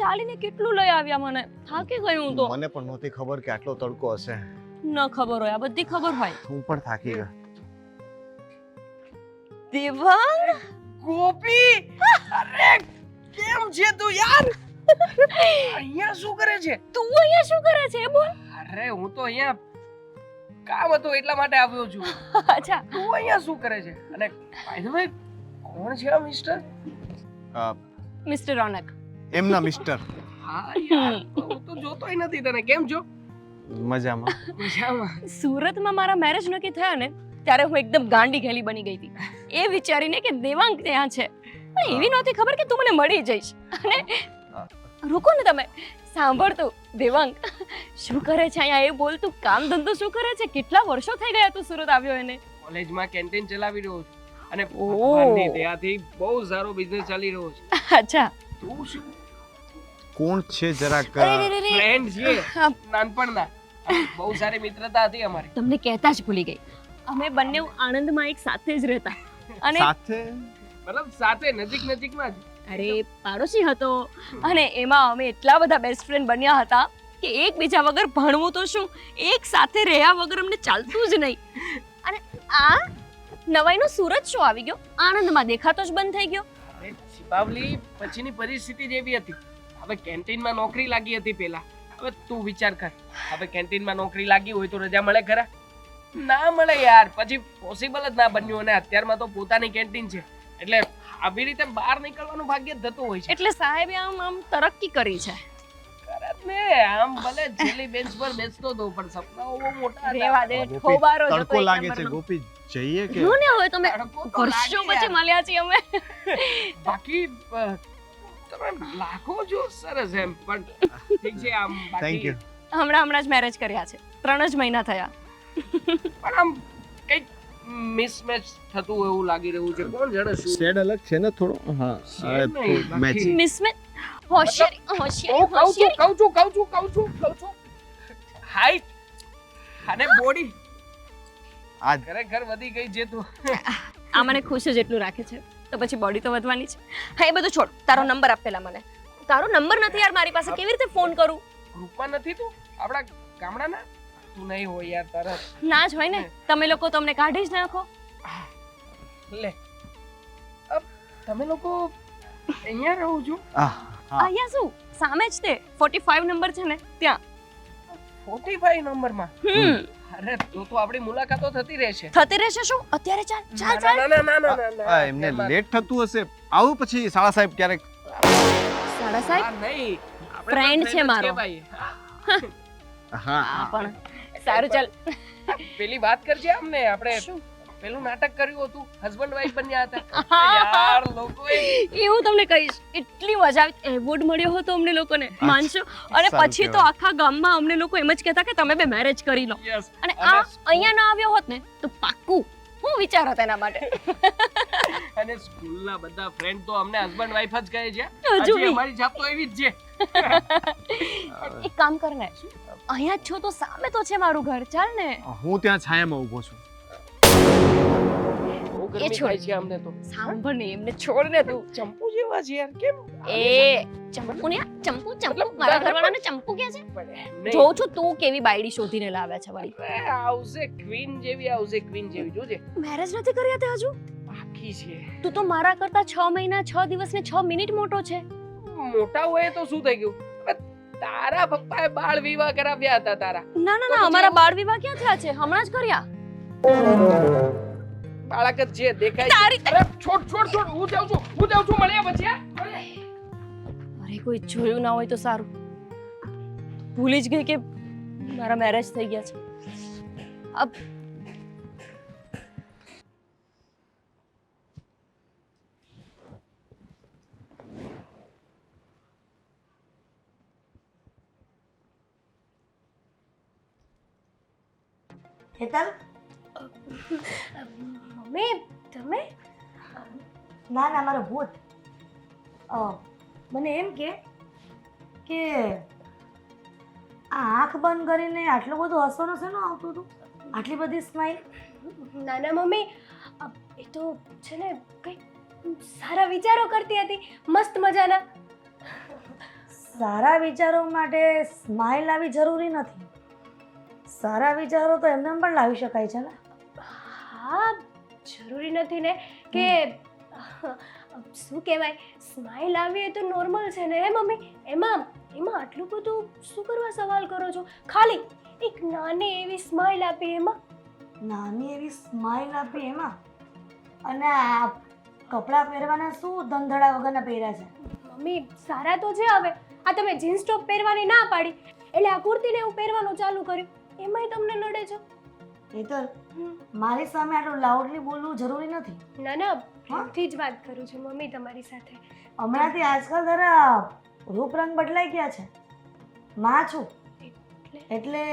ચાલીને કેટલું લઈ આવ્યા મને થાકી ગઈ હું તો મને પણ નહોતી ખબર કે આટલો તડકો હશે. ન ખબર હોય આ બધી ખબર હોય હું પણ થાકી ગયો. દેવાંગ ગોપી અરે કેમ છે તું યાર અહીંયા શું કરે છે? તું અહીંયા શું કરે છે એ બોલ અરે હું તો અહીંયા કામ હતું એટલા માટે આવ્યો છું. અચ્છા તું અહીંયા શું કરે છે? અને બાય ધ વે કોણ છે આ મિસ્ટર? અ, મિસ્ટર રોનક એમના મિસ્ટર. હા યાર હું તો જોતોય નથી તને. કેમ છો? મજામાં. મજામાં. સુરતમાં મારા મેરેજ નક્કી થયા ને ત્યારે હું એકદમ ગાંડી ઘેલી બની ગઈ હતી એ વિચારીને કે દેવાંગ ત્યાં છે પણ એવી નહોતી ખબર કે તું મને મળી જઈશ અને રૂકો ને તમે સાંભળ તું દેવાંગ શું કરે છે અહીંયા એ બોલ તું કામ ધંધો શું કરે છે કેટલા વર્ષો થઈ ગયા તું સુરત આવ્યો એને કોલેજમાં કેન્ટીન ચલાવી રહ્યો છું અને ઓહ. ભગવાનની દયાથી બહુ સારો બિઝનેસ ચાલી રહ્યો છે. અચ્છા તું શું કોણ છે જરાક અરે રે રે રે. ફ્રેન્ડ છે હા, નાનપણના અને બહુ સારી મિત્રતા હતી અમારી. તમને કહેતા જ ભૂલી ગઈ અમે બંને આણંદમાં એક સાથે જ રહેતા અને સાથે મતલબ સાથે નજીકમાં જ. અરે પાડોશી હતો અને એમાં અમે એટલા બધા બેસ્ટ ફ્રેન્ડ બન્યા હતા કે એકબીજા વગર ભણવું તો શું એક સાથે રહ્યા વગર અમને ચાલતું જ નહીં અને આ નવાઈનો સુરત શું આવી ગયો આણંદમાં દેખાતો જ બંધ થઈ ગયો અરે શિપાવલી પછીની પરિસ્થિતિ જેવી હતી. હવે કેન્ટીનમાં નોકરી લાગી હતી પેલા. હવે તું વિચાર કર હવે કેન્ટીનમાં નોકરી લાગી હોય તો રજા મળે ખરા? ના મળે યાર. પછી પોસિબલ જ ના બન્યું અને અત્યારમાં તો પોતાની કેન્ટીન છે એટલે આવી રીતે બહાર નીકળવાનું ભાગ્ય જ થતું હોય છે. એટલે સાહેબે આમ તરક્કી કરી છે કરે જ ને. આમ ભલે છેલ્લી બેન્ચ પર બેસતો હતો પણ સપનાઓ બહુ મોટા હતા. રેવા દે ગોપી, ઠોબારો જ હતો તડકો એક લાગે છે નંબરનો. ગોપી. જઈએ કે નું ને હવે તમે તડકો તો વર્ષો લાગે પછી યાર. મળ્યા છીએ અમે બાકી તમે લાખો જો સરસ એમ પણ ઠીક છે આમ થેન્ક બાકી યુ. હમણાં જ મેરેજ કર્યા છે 3 જ મહિના થયા પણ આમ કઈક મિસમેચ થતું હોય એવું લાગી રહ્યું છે. કોણ જાણે શું? શેડ અલગ છે ને થોડો. હા શેડ નહીં, બાકી- મેચિંગ. મિસમેચ હોશિયારી હું હોશિયારી કહું છું હાઈટ અને બોડી આ ખરેખર વધી ગઈ છે તું. આ મને ખુશ જ એટલું રાખે છે તો પછી બોડી તો વધવાની છે હા એ બધું છોડ તારો નંબર આપ પેલા મને તારો નંબર નથી યાર મારી પાસે કેવી રીતે ફોન કરું ગ્રુપમાં નથી તું આપણા ગામડાના? તું નહીં હોય યાર તરત ના જ હોય ને તમે લોકો તમને કાઢી જ નાખો લે. અબ તમે લોકો અહીંયા રહો છો? હા. અહીંયા શું સામે જ તે 45 નંબર છે ને ત્યાં 45 નંબરમાં? હમ અરે તો આપણી મુલાકાતો થતી રહેશે. થતી રહેશે શું અત્યારે ચાલ ચાલ ચાલ આ એમને લેટ થતું હશે. આવું પછી શાળા સાહેબ ક્યારેક. સાડા સાહેબ આ નહીં. આપણે Friend તો છે જ મારો. ભાઈ. હા આ પણ સારું ચાલ પેલી વાત કરજે અમને. આપણે શું પેલું નાટક કર્યું હતું હસબન્ડ વાઈફ બન્યા હતા યાર લોકોએ. એ હું તમને કહીશ એટલી મજા આવી એવોર્ડ મળ્યો હતો અમને લોકોને માનશો અને સારું પછી તો કહેવાય. આખા ગામમાં અમને લોકો એમ જ કહેતા કે તમે બે મેરેજ કરી લો Yes. અને અને આ અહીંયા ના આવ્યો હોત ને તો પાક્કું હું વિચારો તેના માટે અને સ્કૂલના બધા ફ્રેન્ડ તો અમને હસબન્ડ વાઈફ જ કહે છે. હજુ હજી બી. અમારી છાપ તો એવી જ છે. એક કામ કર ને અહીંયા જ છો તો સામે તો છે મારું ઘર ચાલ ને હું ત્યાં છાયામાં ઊભો છું. બહુ ગરમી છોડ. થાય છે અમને તો. સાંભળ ને એમને છોડ ને તું ચંપુ જેવા છે યાર કેમ? એ ચંપુ ને ચંપુ મારા ઘરવાળાને ચંપુ કે છે પણ એમ નહીં. જોઉં છું તું કેવી બાયડી શોધીને લાવ્યા છે વળી અરે આવશે ક્વીન જેવી આવશે ક્વીન જેવી જોજે. મેરેજ નથી કર્યા તે હજુ બાકી છે. તું તો મારા કરતા 6 મહિના 6 દિવસ ને 6 મિનિટ મોટો છે મોટા હોય તો શું થઈ ગયું? હવે તારા પપ્પાએ બાળ વિવાહ કરાવ્યા હતા તારા. ના ના તો ના પછી અમારા એવું- બાળ વિવાહ ક્યાં થયા છે હમણાં જ કર્યા બાળક જ છે દેખાય તારી- છે. અરે છોડ હું જાઉં છું મળ્યા પછી હા? અરે કોઈ જોયું ના હોય તો સારું ભૂલી જ ગઈ કે મારા મેરેજ થઈ ગયા છે અબ હેતલ મમ્મી તમે ના ના મારો ભૂત મને એમ કે આ આંખ બંધ કરીને આટલું બધું હસવાનું શેનું આવતું હતું આટલી બધી સ્માઈલ નાના મમ્મી એ તો છે ને કંઈક સારા વિચારો કરતી હતી મસ્ત મજાના સારા વિચારો માટે સ્માઇલ લાવવી જરૂરી નથી. સારા વિચારો તો એમને પણ લાવી શકાય છે ને. હા જરૂરી નથી ને કે શું કહેવાય સ્માઈલ આવી એ તો નોર્મલ છે ને હે મમ્મી. એમાં આટલું બધું શું કરવા સવાલ કરો છો? ખાલી એક નાની એવી સ્માઈલ આપી એમાં. નાની એવી સ્માઇલ આપી એમાં, અને આ કપડાં પહેરવાના શું ધંધડા વગરના પહેર્યા છે? મમ્મી સારા તો છે. હવે આ તમે જીન્સ ટોપ પહેરવાની ના પાડી એટલે આ કુર્તીને એવું પહેરવાનું ચાલુ કર્યું, એમાંય તમને નડે છે. હેતલ, મારી સામે આટલું લાઉડલી બોલવું જરૂરી નથી. ના ના પ્રેમથી જ વાત કરું છું મમ્મી તમારી સાથે. હમણાંથી આજકાલ તારા રૂપ રંગ બદલાઈ ગયા છે. માં છું એટલે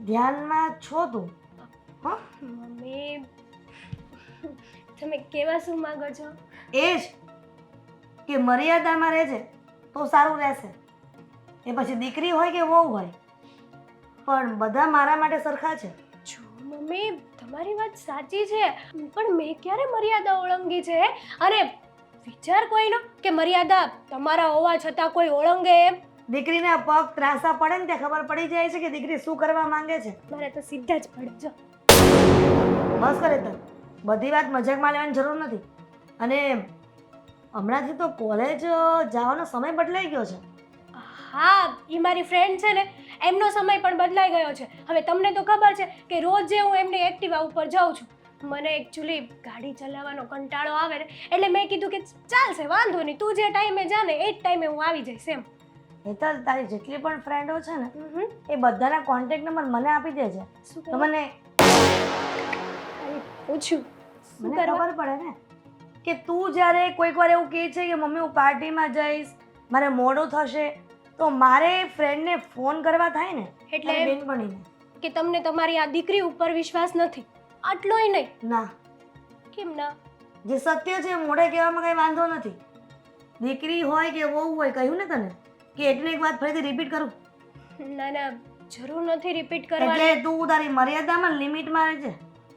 ધ્યાનમાં છો તું. હા મમ્મી તમે કેવા શું માંગો છો? એ જ કે મર્યાદામાં રહેજે તો સારું રહેશે. એ પછી દીકરી હોય કે વહુ હોય, પણ બધા મારા માટે સરખા છે. જો મમ્મી તમારી વાત સાચી છે, પણ મેં ક્યારે મર્યાદા ઓળંગી છે? અને વિચાર કોઈનો કે મર્યાદા તમારા હોવા છતાં કોઈ ઓળંગે એમ? દીકરીના પગ ત્રાસા પડે ને ત્યાં ખબર પડી જાય છે કે દીકરી શું કરવા માંગે છે. મારે તો સીધા જ પડે જો. બસ કરે તને, બધી વાત મજાકમાં લેવાની જરૂર નથી. અને હમણાંથી તો કોલેજ જવાનો સમય બદલાઈ ગયો છે. હા એ મારી ફ્રેન્ડ છે ને એમનો સમય પણ બદલાઈ ગયો છે. હવે તમને તો ખબર છે કે રોજ જે હું એમની એક્ટિવા ઉપર જાઉં છું. મને એકચ્યુઅલી ગાડી ચલાવવાનો કંટાળો આવે ને એટલે મેં કીધું કે ચાલશે વાંધો નહીં, તું જે ટાઈમે જા ને એ જ ટાઈમે હું આવી જઈશ એમ. હેતલ, તારી જેટલી પણ ફ્રેન્ડો છે ને એ બધાના કોન્ટેક્ટ નંબર મને આપી દેજે. શું તો મને પૂછ્યું શું મને કરવા? ખબર પડે ને કે તું જ્યારે કોઈક વાર એવું કહે છે કે મમ્મી હું પાર્ટીમાં જઈશ, મારે મોડું થશે, તો મારે ફ્રેન્ડને ફોન કરવા થાય ને એટલે તારી બેનપણીને. કે તમને તમારી આ દીકરી ઉપર વિશ્વાસ નથી? આટલોય નહીં? ના, કેમ ના? જે સત્ય છે એ મોઢે કહેવામાં કંઈ વાંધો નથી. દીકરી હોય કે વહુ હોય, કહ્યું ને તને કે એટલી એક વાત ફરીથી રિપીટ કરું? ના ના જરૂર નથી રિપીટ કરવાની. એટલે તું તારી મર્યાદામાં લિમિટમાં રહેજે.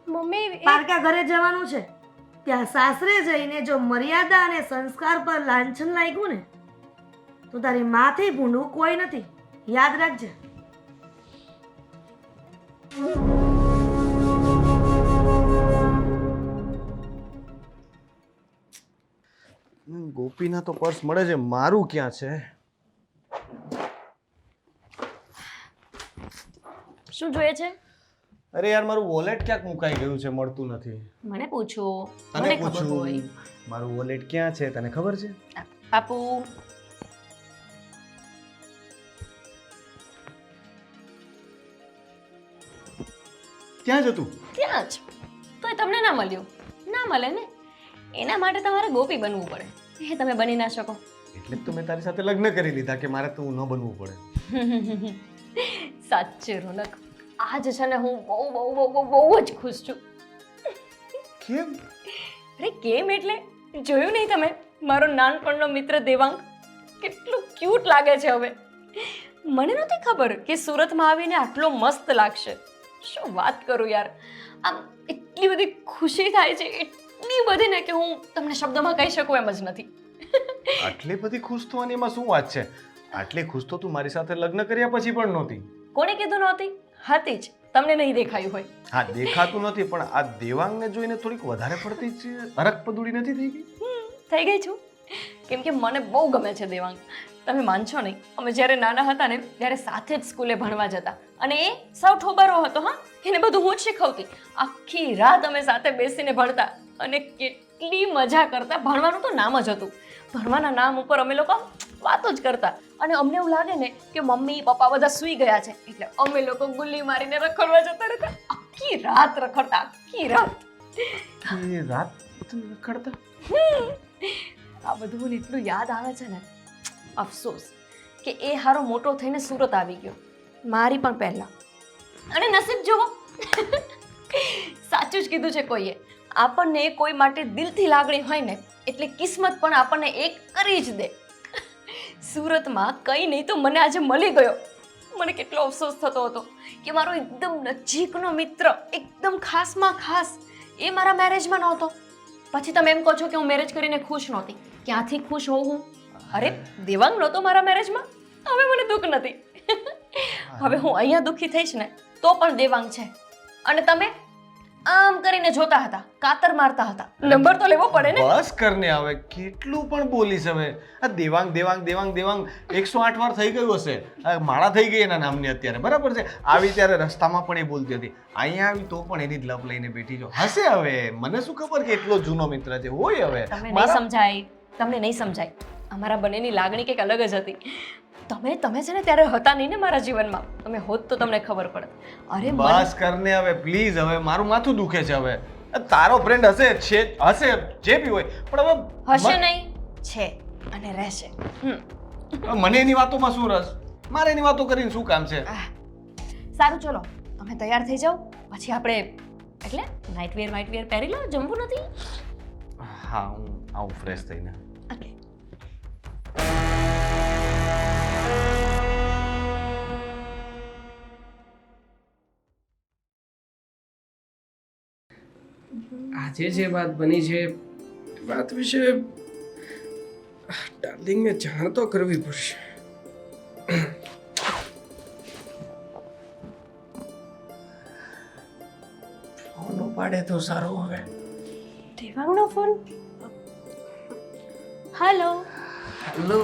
મમ્મી પારકા ઘરે જવાનું છે, ત્યાં સાસરે જઈને જો મર્યાદા અને સંસ્કાર પર લાંછન લાગ્યું ને તો તારી માથી ભૂંડું કોઈ નથી, યાદ રાખજે. ગોપીના તો પર્સ મળે છે, મારું ક્યાં છે? શું જોઈએ છે? અરે યાર, મારું વોલેટ ક્યાંક મુકાઈ ગયું છે, મળતું નથી. મને પૂછો, તને મને ખબર પૂછું, હોય. મારું વોલેટ ક્યાં છે તને ખબર છે? બાપુ ક્યાં જતું? ત્યાં જ તોય તમને ના મળ્યું. ના મળે ને, એના માટે તમારે ગોપી બનવું પડે. એ તમે બની ના શકો. એટલે જ તો મેં તારી સાથે લગ્ન કરી લીધા કે મારે તું ન બનવું પડે. સાચે રોનક, આજ છે ને હું બહુ બહુ બહુ બહુ બહુ જ ખુશ છું. કેમ? અરે કેમ એટલે જોયું નહીં તમે મારો નાનપણનો મિત્ર દેવાંગ કેટલું ક્યુટ લાગે છે હવે. મને નહોતી ખબર કે સુરતમાં આવીને આટલો મસ્ત લાગશે. શું વાત કરું યાર, આમ એટલી બધી ખુશી થાય છે, એટલી બધી ને કે હું તમને શબ્દોમાં કહી શકું એમ જ નથી. આટલી બધી ખુશ થવાની એમાં શું વાત છે? આટલી ખુશ તો તું મારી સાથે લગ્ન કર્યા પછી પણ નહોતી. કોણે કીધું નહોતી? હતી જ, તમને નહીં દેખાયું હોય. હા, દેખાતું નથી, પણ આ દેવાંગને જોઈને થોડીક વધારે પડતી જ હરખ પદુડી નથી થઈ ગઈ? થઈ ગઈ છું, કેમ કે મને બહુ ગમે છે દેવાંગ. તમે માનશો નહીં, અમે જ્યારે નાના હતા ને ત્યારે સાથે જ સ્કૂલે ભણવા જતા, અને એ સૌ ઠોબરો હતો. હા, એને બધું હું જ શીખવતી. આખી રાત અમે સાથે બેસીને ભણતા અને કેટલી મજા કરતા. ભણવાનું તો નામ જ હતું, ભણવાના નામ ઉપર અમે લોકો વાતો જ કરતા. અને અમને એવું લાગે ને કે મમ્મી પપ્પા બધા સૂઈ ગયા છે એટલે અમે લોકો ગુલ્લી મારીને રખડવા જતા રહેતા. આખી રાત રખડતા, આખી રાત. એ રાત રખડતા? આ બધું મને એટલું યાદ આવે છે ને, અફસોસ કે એ હારો મોટો થઈને સુરત આવી ગયો, મારી પણ પહેલા. અને નસીબ જુઓ, સાચું જ કીધું છે કોઈએ, આપણને કોઈ માટે દિલથી લાગણી હોય ને એટલે કિસ્મત પણ આપણને એક કરી જ દે. સુરતમાં કંઈ નહીં તો મને આજે મળી ગયો. મને કેટલો અફસોસ થતો હતો કે મારો એકદમ નજીકનો મિત્ર, એકદમ ખાસમાં ખાસ, એ મારા મેરેજમાં નહોતો. પછી તમે એમ કહો છો કે હું મેરેજ કરીને ખુશ નહોતી. ક્યાંથી ખુશ હોઉં હું? અરે દેવાંગ નહોતો મારા મેરેજમાં, હવે મને દુઃખ નથી. હવે હું અહીંયા દુઃખી થઈશ ને તો પણ દેવાંગ છે. અને તમે આમ કરીને જોતા હતા, કાતર મારતા હતા. નંબર તો લેવો પડે ને. બસ કરને હવે કેટલું પણ બોલીશ હવે. આ દેવાંગ દેવાંગ દેવાંગ દેવાંગ 108 વાર થઈ ગયું હશે. આ માળા થઈ ગઈ એના નામની અત્યારે, બરાબર છે. આવી ત્યારે રસ્તામાં પણ એ બોલતી હતી, અહીંયા આવી તો પણ એની જ લપ લઈને બેઠી છો. હશે હવે, મને શું ખબર કે એટલો જૂનો મિત્ર છે. હોય હવે તમને નહીં સમજાય, તમને નહીં સમજાય. અમારા બંનેની લાગણી કંઈક અલગ જ હતી. તમે છે ને ત્યારે હતા નહીં ને મારા જીવનમાં. તમે હોત તો તમને ખબર પડે. અરે બસ કરને હવે પ્લીઝ. હવે મારું માથું દુખે છે હવે. તારો ફ્રેન્ડ હશે જે બી હોય, પણ હવે હશે નહીં, છે અને રહેશે. મને એની વાતોમાં શું રસ? મારે એની વાતો કરીને શું કામ છે? સારું, ચલો તમે તૈયાર થઈ જાઓ, પછી આપણે એટલે નાઇટ વેર પહેરી લો. જમવું નથી? હા, હું આવું ફ્રેશ થઈને. ઓકે. આજે જે વાત બની છે વાત વિશે ડાર્લિંગને જાણ તો કરવી પડશે. ફોન ઉપાડે તો સારું. હવે દેવાંગનો phone. Hello. Hello,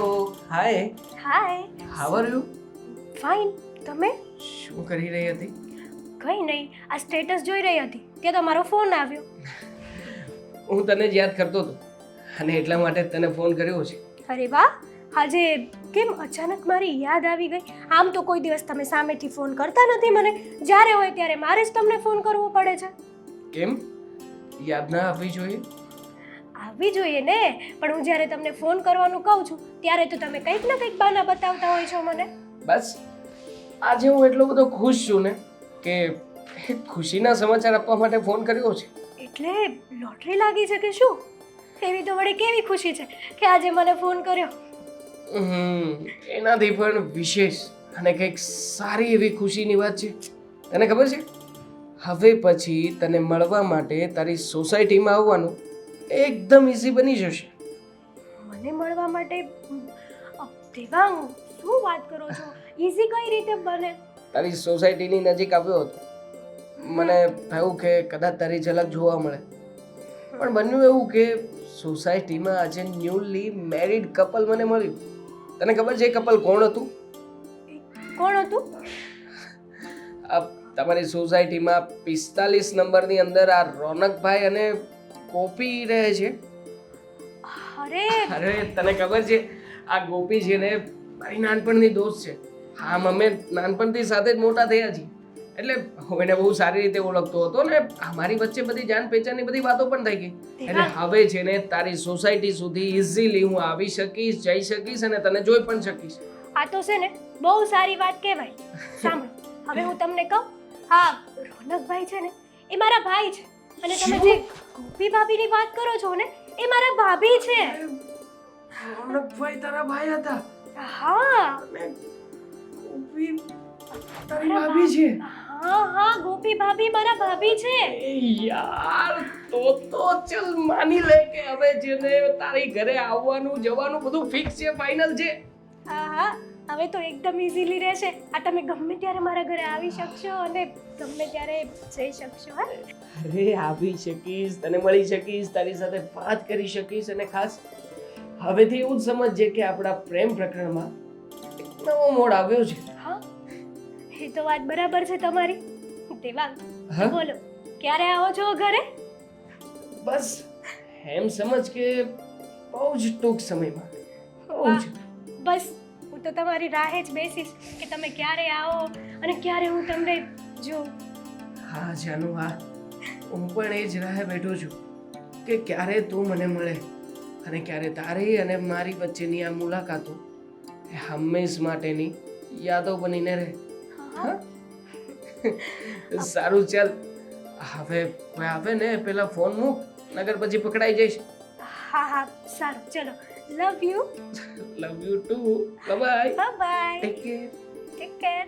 hi. Hi. How are you? Fine. તમે? શું કરી રહી હતી? કંઈ નહીં, આ સ્ટેટસ જોઈ રહી હતી ત્યાં તમારો ફોન આવ્યો. હું તને જ યાદ કરતો હતો અને એટલા માટે જ તને ફોન કર્યો છે. અરે વાહ, આજે કેમ અચાનક મારી યાદ આવી ગઈ? આમ તો કોઈ દિવસ તમે સામેથી ફોન કરતા નથી મને. જ્યારે હોય ત્યારે મારે જ તમને ફોન કરવો પડે છે. કેમ? યાદ ના આવવી જોઈએ? આવી જોઈએ ને, પણ હું જ્યારે તમને ફોન કરવાનું કહું છું ત્યારે તો તમે કંઈક ના કંઈક બહાના બતાવતા હોય છો મને. બસ આજે હું એટલો બધો ખુશ છું ને કે એક ખુશીના સમાચાર આપવા માટે ફોન કર્યો છે. એટલે લોટરી લાગી છે કે શું? એવી તો વળી કેવી ખુશી છે કે આજે મને ફોન કર્યો. એનાથી પણ વિશેષ અને કંઈક સારી એવી ખુશીની વાત છે. તને ખબર છે, હવે પછી તને મળવા માટે તારી સોસાયટીમાં આવવાનું એકદમ ઈઝી બની જશે. મને મળવા માટે? દેવાંગ, શું વાત કરો છો? ઈઝી કઈ રીતે બને? તારી સોસાયટીની નજીક આવ્યો હતો. મને થયું કે કદાચ તારી ઝલક જોવા મળે, પણ બન્યું એવું કે સોસાયટીમાં આજે ન્યૂલી મેરિડ કપલ મને મળ્યું. તને ખબર છે એ કપલ કોણ હતું? કોણ હતું? તમારી સોસાયટીમાં 45 નંબરની અંદર આ રોનકભાઈ અને ગોપી રહે છે. અરે તને ખબર છે આ ગોપી છે ને મારી નાનપણની દોસ્ત છે. હા, અમે નાનપણથી સાથે જ મોટા થયા છીએ. એટલે હું એને બહુ સારી રીતે ઓળખતો હતો ને અમારી વચ્ચે બધી જાન પહેચાનની બધી વાતો પણ થઈ ગઈ. એટલે હવે છે ને તારી સોસાયટી સુધી ઇઝીલી હું આવી શકીશ, જઈ શકીશ અને તને જોઈ પણ શકીશ. આ તો છે ને બહુ સારી વાત કહેવાય. સાંભળો, હવે હું તમને કહું, હા, રોનકભાઈ છે ને એ મારા ભાઈ છે અને તમે જે ગોપી ભાભીની વાત કરો છો ને એ મારા ભાભી છે. રોનકભાઈ તારા ભાઈ હતા? હા. અને ગોપી તારી ભાભી છે? હા, ગોપી ભાભી મારા ભાભી છે. યાર, તો ચલ માની લે કે હવે જેને તારી ઘરે આવવાનું જવાનું બધું ફિક્સ છે, ફાઇનલ છે. હા, હવે તો એકદમ ઈઝીલી રહેશે. આ તમે ગમે ત્યારે મારા ઘરે આવી શકશો અને ગમે ત્યારે જઈ શકશો. હા, અરે આવી શકીશ, તને મળી શકીશ, તારી સાથે વાત કરી શકીશ અને ખાસ હવેથી એવું જ સમજજે કે આપણા પ્રેમ પ્રકરણમાં એક નવો મોડ આવ્યો છે. હા, એ તો વાત બરાબર છે તમારી. દેવાંગ, હા? બોલો, ક્યારે આવો છો ઘરે? બસ એમ સમજ કે બહુ જ ટૂંક સમયમાં. બહુ જ. બસ હું તો તમારી રાહે જ બેસીશ કે તમે ક્યારે આવો અને ક્યારે હું તમને જોઉં. હા જાનુ, હા, હું પણ એ જ રાહે બેઠો છું કે ક્યારે તું મને મળે અને ક્યારે તારી અને મારી વચ્ચેની આ મુલાકાતો એ હંમેશ માટેની યાદો બનીને રહે. હા? સારું, ચાલ હવે કોઈ આવે ને પેલા ફોન મૂક, નગર પછી પકડાઈ જઈશ. હા, સારું, ચલો. Love you. Love you too. Bye bye. Take care. Take care.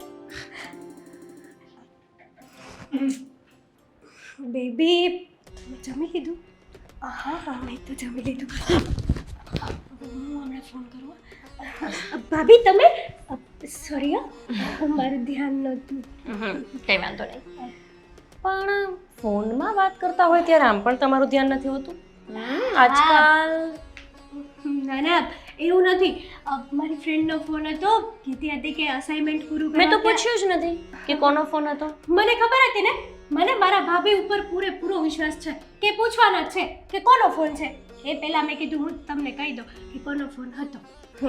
Baby, જમી લીધું? હા, મેં તો જમી લીધું. હું હમણાં ફોન કરું ભાભી તમે સોરી મારું ધ્યાન નહોતું કઈ વાંધો નહીં પણ ફોનમાં વાત કરતા હોય ત્યારે આમ પણ તમારું ધ્યાન નથી હોતું આજકાલ ના ના એવું નથી મારી ફ્રેન્ડનો ફોન હતો કહેતી હતી કે અસાઇનમેન્ટ પૂરું મેં તો કરવા પૂછ્યું જ નથી કે કોનો ફોન હતો મને ખબર હતી ને મને મારા ભાભી ઉપર પૂરેપૂરો વિશ્વાસ છે કે પૂછવાના જ છે કે કોનો ફોન છે એ પહેલા મેં કીધું હું તમને કહી દઉં કે કોનો ફોન હતો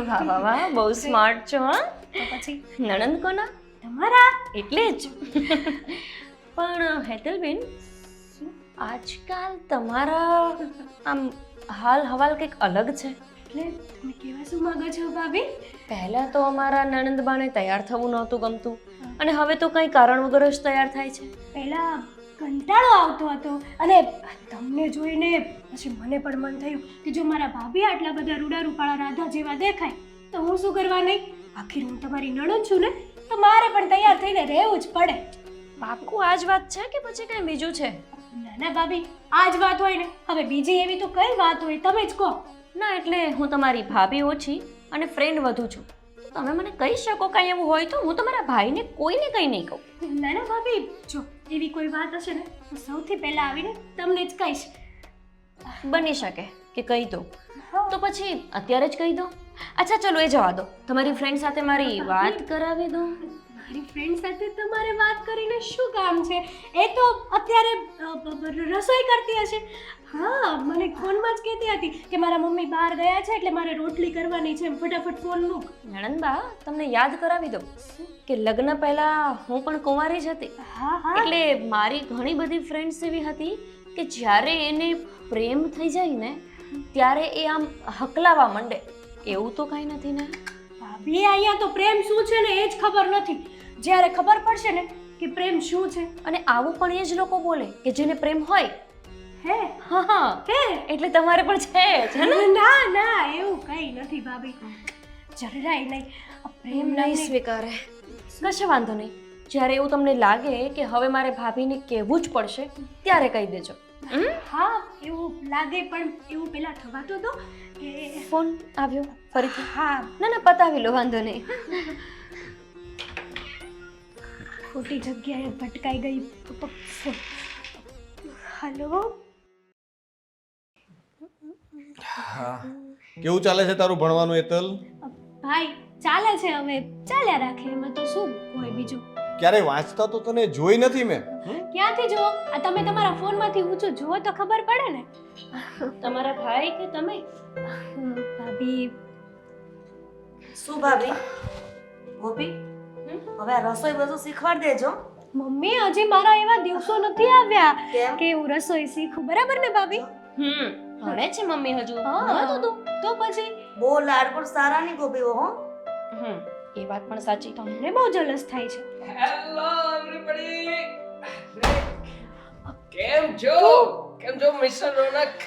વાહ વાહ વાહ બહુ સ્માર્ટ છો હા તો પછી નણંદ કોના તમારા એટલે જ પણ હેતલબેન આજકાલ તમારા આમ હાલ હવાલ કંઈક અલગ છે એટલે તમે કેવા શું માંગો છો ભાભી પહેલા તો અમારા નણંદબાને તૈયાર થવું નહોતું ગમતું અને હવે તો કંઈ કારણ વગર જ તૈયાર થાય છે પહેલા કંટાળો આવતો હતો અને તમને જોઈને પછી મને પણ મન થયું કે જો મારા ભાભી આટલા બધા રૂડા રૂપાળા રાધા જેવા દેખાય તો હું શું કરવા નહીં આખીર હું તમારી નણંદ છું ને તો મારે પણ તૈયાર થઈને રહેવું જ પડે પાક્કું આ જ વાત છે કે પછી કંઈ બીજું છે ના ના ભાભી આ જ વાત હોય ને હવે બીજી એવી તો કઈ વાત હોય તમે જ કહો ના એટલે હું તમારી ભાભી ઓછી અને ફ્રેન્ડ વધુ છું તમે મને કહી શકો કાંઈ એવું હોય તો હું તમારા ભાઈને કોઈને કંઈ નહીં કહું ના ના ભાભી જો એવી કોઈ વાત હશે ને તો સૌથી પહેલા આવીને તમને જ કહીશ બની શકે કે કહી દો તો પછી અત્યારે જ કહી દો અચ્છા ચલો એ જવા દો તમારી ફ્રેન્ડ સાથે મારી વાત કરાવી દો મારી ફ્રેન્ડ સાથે તમારે વાત કરીને શું કામ છે એ તો અત્યારે રસોઈ કરતી હશે હા મને ફોનમાં જ કહેતી હતી કે મારા મમ્મી બહાર ગયા છે એટલે મારે રોટલી કરવાની છે ફટાફટ ફોન મૂક નણંદબા તમને યાદ કરાવી દો કે લગ્ન પહેલા હું પણ કુંવારી જ હતી હા હા એટલે મારી ઘણી બધી ફ્રેન્ડ્સ એવી હતી કે જ્યારે એને પ્રેમ થઈ જાય ને ત્યારે એ આમ હકલાવા માંડે એવું તો કાંઈ નથી ને ભાભી અહીંયા તો પ્રેમ શું છે ને એ જ ખબર નથી જ્યારે ખબર પડશે ને કે પ્રેમ શું છે અને આવું પણ એ જ લોકો બોલે કે જેને પ્રેમ હોય હે હા હા હે એટલે તમારે પણ છે જ હે ને ના ના એવું કઈ નથી ભાભી જરાય નહીં આ પ્રેમ નહીં નહીં સ્વીકારે કશો વાંધો નહીં જ્યારે એવું તમને લાગે કે હવે મારે ભાભીને કહેવું જ પડશે ત્યારે કહી દેજો હા એવું લાગે પણ એવું પેલા થવાતો તો કે ફોન આવ્યો ફરીથી હા ના ના પતાવી લો વાંધો નહીં ખોટી જગ્યાએ ભટકાઈ ગઈ હલો હા કેવું ચાલે છે તારું ભણવાનું હેતલ ભાઈ ચાલે છે હવે ચાલ્યા રાખે એમાં તો શું હોય બીજું ક્યારેય વાંચતા તો તને જોઈ નથી મેં ક્યાંથી જુઓ આ તમે તમારા ફોનમાંથી ઊંચું જુઓ તો ખબર પડે ને તમારા ભાઈ કે તમે ભાભી શું ભાભી ગોપી હવે આ રસોઈ બધું શીખવાડ દેજો મમ્મી હજી મારા એવા દિવસો નથી આવ્યા કેમ? કે હું રસોઈ શીખું બરાબર ને ભાભી ભણે છે મમ્મી હજુ હા તો પછી બહુ લાડ પણ સારા નહીં ગોપી હો એ વાત પણ સાચી તમને બહુ જલસ થાય છે હેલો એવરીબડી કેમ છો મિસ્ટર રોનક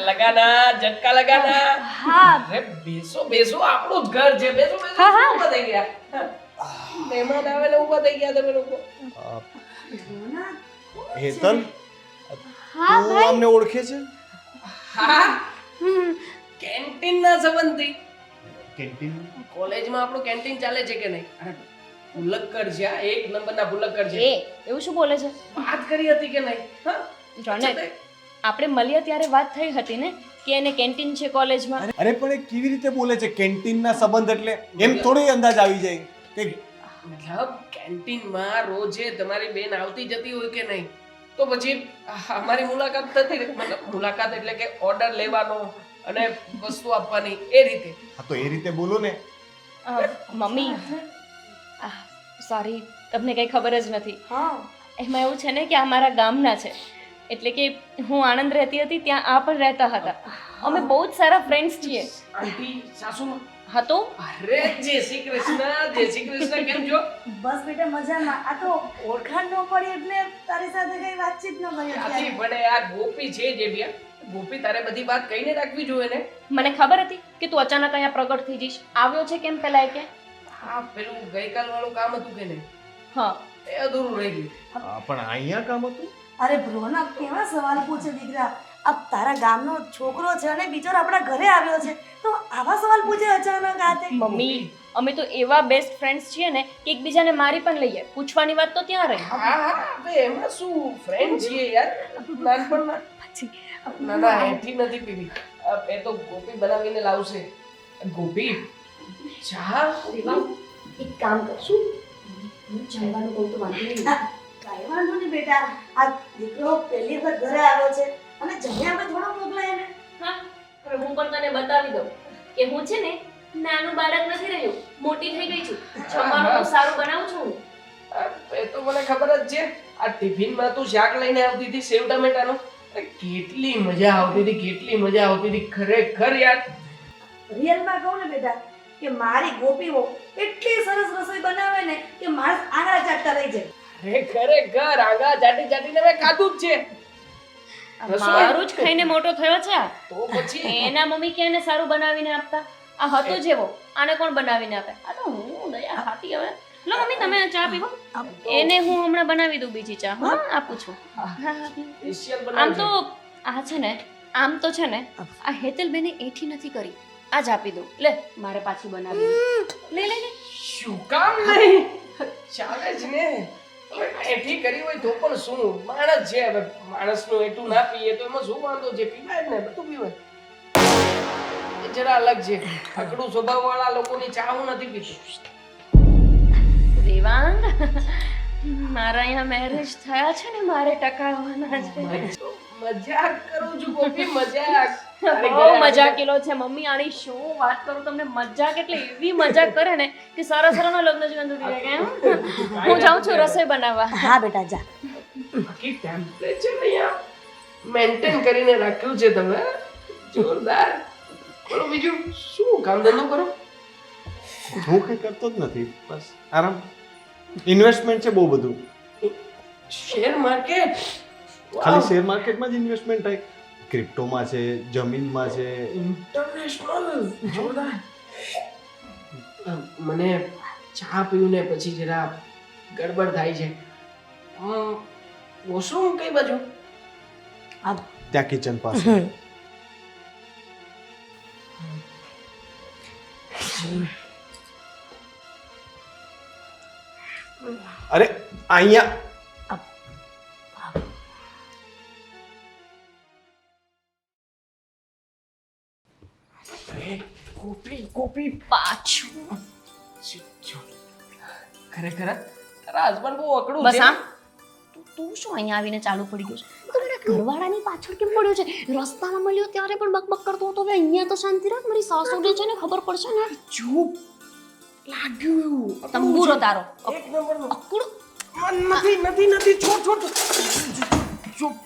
લગાના ઝટકા લગાના હા અરે બેસો આપણું જ ઘર છે બેસો હા, હા. ઊભા થઈ ગયા મહેમાન આવે ને ઊભા થઈ ગયા તમે લોકો હેતલ હા તું અમને ઓળખે છે હા કેન્ટીન ના સંબંધી કેન્ટીન કોલેજમાં આપણું કેન્ટીન ચાલે છે કે નહીં ભૂલક્કર છે આ એક નંબરના ભૂલક્કર છે એ એવું શું બોલે છે વાત કરી હતી કે નહીં હા રોનક આપણે મળ્યા ત્યારે વાત થઈ હતી ને કે એને કેન્ટીન છે કોલેજમાં અરે પણ એ કેવી રીતે બોલે છે કેન્ટીનના સંબંધ એટલે એમ થોડી અંદાજ આવી જાય કે મતલબ કેન્ટીનમાં રોજે તમારી બેન આવતી જતી હોય કે નહીં તો પછી અમારી મુલાકાત થતી રહે. મતલબ મુલાકાત એટલે કે ઓર્ડર લેવાનો અને વસ્તુ આપવાની એ રીતે હા તો એ રીતે બોલો ને મમ્મી સોરી તમને કંઈ ખબર જ નથી હા એમાં એવું છે ને કે આ મારા ગામના છે એટલે કે હું આણંદ રહેતી હતી ત્યાં આ પણ રહેતા હતા અમે બહુ જ સારા ફ્રેન્ડ્સ છીએ આંટી સાસુમાં હા તો અરે જય શ્રી કૃષ્ણ કેમ છો બસ બેટા મજામાં આ તો ઓળખાણ ન પડી એટલે તારી સાથે કઈ વાતચીત ન કરી આથી બડે આ ગોપી છે જે બી ગોપી તારે બધી વાત કહીને રાખવી જોઈએ ને મને ખબર હતી કે તું અચાનક અહીંયા પ્રગટ થઈ જઈશ આવ્યો છે કેમ પેલા એ કે હા પેલું ગઈકાલ વાળું કામ હતું કે નહીં હા એ અધૂરું રહી ગયું પણ અહીંયા કામ હતું અરે ભ્રોના કેવા સવાલ પૂછે દીકરા આ તારા ગામનો છોકરો છે અને બિચારો આપણા ઘરે આવ્યો છે તો આવા સવાલ પૂછે અચાનક આ તે મમ્મી અમે તો એવા બેસ્ટ ફ્રેન્ડ્સ છીએ ને કે એકબીજાને મારી પણ લઈએ પૂછવાની વાત તો ત્યાં રહી હા હવે એમાં શું ફ્રેન્ડ છીએ યાર નાનપણના પછી ના ના એઠી નથી પીવી એ તો ગોપી બનાવીને લાવશે ગોપી ચા એક કામ કરશું હું જમવાનું કહું તો વાંધો નહીં કાંઈ વાંધો નહીં બેટા આ દીકરો પહેલી વખત ઘરે આવ્યો છે અને જમ્યા પછી થોડો મોકલાય એને હા હવે હું પણ તને બતાવી દઉં કે હું છે ને નાનું બાળક નથી રહ્યું મોટી થઈ ગઈ છું જમવાનું તો સારું બનાવું છું હું એ તો મને ખબર જ છે આ ટિફિનમાં તું શાક લઈને આવતી હતી સેવ ટમેટાનું કેટલી મજા આવતી હતી ખરેખર યાર રિયલમાં કહું ને બેટા કે મારી ગોપીઓ એટલી સરસ રસોઈ બનાવે ને કે માણસ આંગળા ચાટતા રહી જાય ખરેખર આગા ચાટીને મેં ખાધું જ છે રસોઈ? મારું જ ખાઈને મોટો થયો છે આ. તો પછી એના મમ્મી કે એને સારું બનાવીને આપતા આ હતો જેવો આને કોણ બનાવીને આપે આ તો હું દયા ખાતી હવે લો મમ્મી તમે આ ચા પીવો એને હું હમણાં બનાવી દઉં બીજી ચા હા આપું છું સ્પેશિયલ આમ બનાવજો તો આ છે ને આમ તો છે ને આ હેતલબેને એઠી નથી કરી આ જ આપી દઉં લે મારે પાછી બનાવી લે લે લે શું કામ નહીં ચાલે જ ને હવે એઠી કરી હોય તો પણ શું માણસ છે હવે માણસનું એઠું ના પીએ તો એમાં શું વાંધો છે પીવાય જ ને બધું પીવાય એ જરા અલગ છે અકડું સ્વભાવવાળા લોકોની ચા હું નથી પીતો દેવાંગ મારા અહીંયા મેરેજ થયા છે ને મારે ટકાવવાના છે તો મજાક કરું છું ગોપી મજાક બહુ મજાકીલો છે મમ્મી આની શું વાત કરું તમને મજાક એટલે એવી મજાક કરે ને કે સારા સારાના લગ્ન જીવન તૂટી જાય કેમ હું જાઉં છું રસોઈ બનાવવા હા બેટા જા બાકી ટેમ્પરેચર અહીંયા મેન્ટેન કરીને રાખ્યું છે તમે જોરદાર બોલો બીજું શું કામ ધંધો કરો હું કંઈ કરતો જ નથી બસ આરામ ઇન્વેસ્ટમેન્ટ છે બહુ બધું શેર માર્કેટ ખાલી શેર માર્કેટમાં જ ઇન્વેસ્ટમેન્ટ થાય ક્રિપ્ટોમાં છે જમીનમાં છે ઇન્ટરનેશનલ જોરદાર મને ચા પીવું ને પછી જરા ગડબડ થાય છે વોશરૂમ કઈ બાજુ ત્યાં કિચન પાસે અરે અહીંયા કોપી પાછું ખરેખર તારા હસબન્ડ બહુ અકડું બસ છે આમ તું શું અહીંયા આવીને ચાલુ પડી ગયું છે તું મારા ઘરવાળાની પાછળ કેમ પડ્યો છે રસ્તામાં મળ્યો ત્યારે પણ બકબક કરતો હતો હવે અહીંયા તો શાંતિ રાખ મારી સાસુને છે ને ખબર પડશે ને ચૂપ લાગ્યું એવું તંબુરો તારો એક નંબરનો અકડું નથી છોડ ચૂપ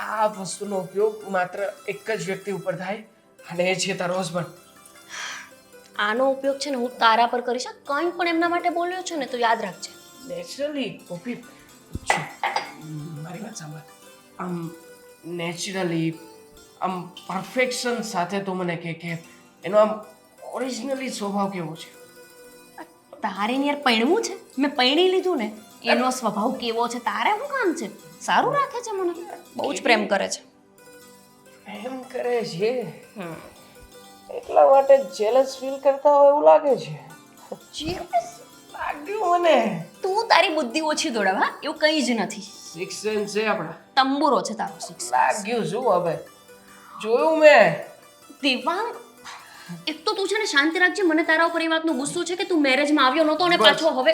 આ વસ્તુનો ઉપયોગ માત્ર એક જ વ્યક્તિ ઉપર થાય અને એ છે તારો હસબન્ડ આનો ઉપયોગ છે ને હું તારા પર કરીશ આ કંઈ પણ એમના માટે બોલ્યો છે ને તો યાદ રાખજે નેચરલી કોપી મારી વાત સાંભળ આમ નેચરલી આમ પરફેક્શન સાથે તો મને કે એનો આમ ઓરિજિનલી સ્વભાવ કેવો છે તારે ને યાર પૈણવું છે મેં પૈણી લીધું ને એનો સ્વભાવ કેવો છે તારે શું કામ છે સારું રાખે છે મને બહુ જ પ્રેમ કરે છે એમ કરે છે એટલા માટે જેલસ ફીલ કરતા હોય એવું લાગે છે લાગ્યું મને તું તારી બુદ્ધિ ઓછી દોડાવ હા એવું કંઈ જ નથી સિક્સ સેન્સ છે આપણા તંબુરો છે તારો સિક્સ લાગ્યું શું હવે જોયું મેં દેવાંગ એક તો તું છે ને શાંતિ રાખજે મને તારા ઉપર એ વાતનો ગુસ્સો છે કે તું મેરેજમાં આવ્યો નહોતો અને પાછો હવે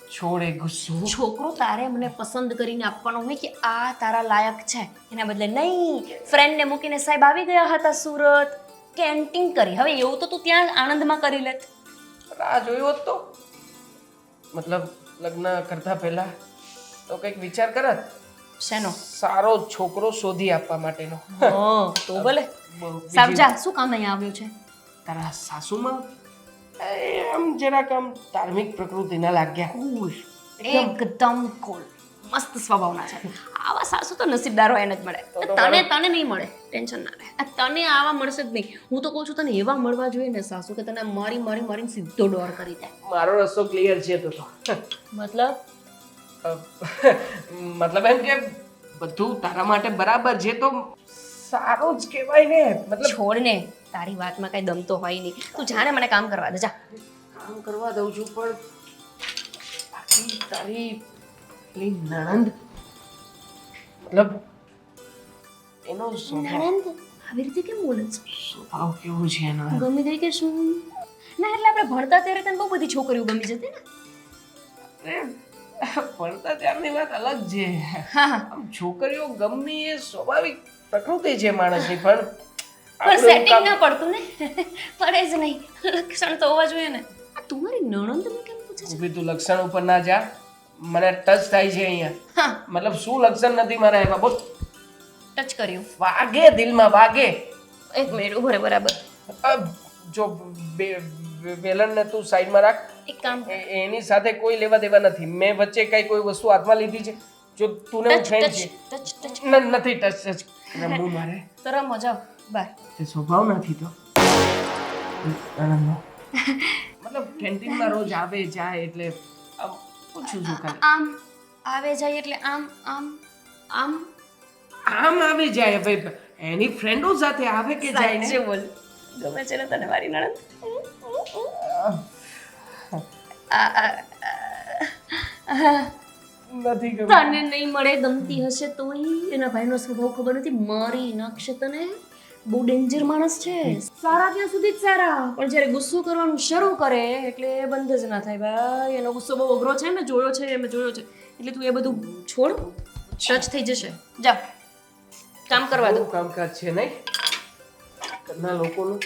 છોડે ગુસ્સો છોકરો તારે મને પસંદ કરીને આપવાનો હોય કે આ તારા લાયક છે એના બદલે નહીં ફ્રેન્ડને મૂકીને સાહેબ આવી ગયા હતા સુરત કેન્ટીન કરી હવે એવું તો તું ત્યાં આણંદમાં કરી લેત આ જોયું હોત તો મતલબ લગ્ન કરતા પહેલા તો કંઈક વિચાર કરત શેનો સારો છોકરો શોધી આપવા માટેનો તો ભલે બીજી- સાહેબ જા શું કામ અહીંયા આવ્યો છે તારા સાસુમાં એમ જરાક આમ ધાર્મિક પ્રકૃતિના લાગ્યા કુલ એકદમ કુલ મસ્ત સ્વભાવના છે આવા સાસુ તો નસીબદાર હોય એને જ મળે તને નહીં મળે ટેન્શન ના લે આ તને આવા મળશે જ નહીં હું તો કહું છું તને એવા મળવા જોઈએ ને સાસુ કે તને મારીને સીધો ડોર કરી દે મારો રસ્તો ક્લિયર છે તો મતલબ મતલબ એમ કે બધું તારા માટે બરાબર છે તો સારું જ કહેવાય ને. મતલબ છોડ ને, તારી વાતમાં કઈ દમ તો હોય નહીં. તું જાણે મને કામ કરવા દે, જા. કામ કરવા દઉં છું પણ બાકી તારી પેલી નણંદ મતલબ એનો સ્વભાવ નણંદ આવી રીતે કેમ બોલે છે? સ્વભાવ કેવો છે એનો? ગમી ગઈ કે શું? ના એટલે આપણે ભણતા ત્યારે તને બહુ બધી છોકરીઓ ગમી જતી ને. અરે, ભણતા ત્યારની વાત અલગ છે. હા હા, આમ છોકરીઓ ગમવી એ સ્વાભાવિક પ્રકૃતિ છે માણસની પણ પણ આપણું સેટિંગ કામ- ના પડતું ને. પડે જ નહીં. લક્ષણ તો હોવા જોઈએ ને. આ તું મારી નણંદનું કેમ પૂછે છે? ઊભી તું લક્ષણ ઉપર ના જા, મને ટચ થાય છે અહીંયા. હા, મતલબ શું લક્ષણ નથી મારા એમાં બોલ. ટચ કર્યું. વાગે દિલમાં વાગે. એક મિનિટ ઉભો રહે, બરાબર. જો વેલણને તું સાઈડમાં રાખ. એક કામ કર. એની સાથે કોઈ લેવા દેવા નથી. મેં વચ્ચે કઈ કોઈ વસ્તુ હાથમાં લીધી છે? જો તું ને હું ટચ ફ્રેન્ડ ટચ છે ટચ ટચ નથી ટચ રમવું મારે. તો રમો, જાઓ બાર. તે સ્વભાવ નથી તો મતલબ કેન્ટીનમાં રોજ આવે જાય એટલે આમ પૂછું છું ખાલી. આમ આવે જાય એટલે આમ આમ આમ. આમ આવી જાય હવે એની ફ્રેન્ડો સાથે આવે કે જાય ને. સાચે બોલ. ગમે છે ને તને મારી નણંદ? નથી ગમે. તને નહીં મળે, ગમતી હશે તોય. એના ભાઈનો સ્વભાવ ખબર નથી, મારી નાખશે તને. બહુ ડેન્જર માણસ છે. સારા ત્યાં સુધી જ સારા, પણ જ્યારે ગુસ્સો કરવાનું શરૂ કરે એટલે બંધ જ ના થાય ભાઈ. એનો ગુસ્સો બહુ અઘરો છે, મેં જોયો છે. એટલે તું એ બધું છોડ, ટચ થઈ જશે. જા કામ કરવા દો. બહુ કામકાજ છે નહીં ઘરના લોકોનું.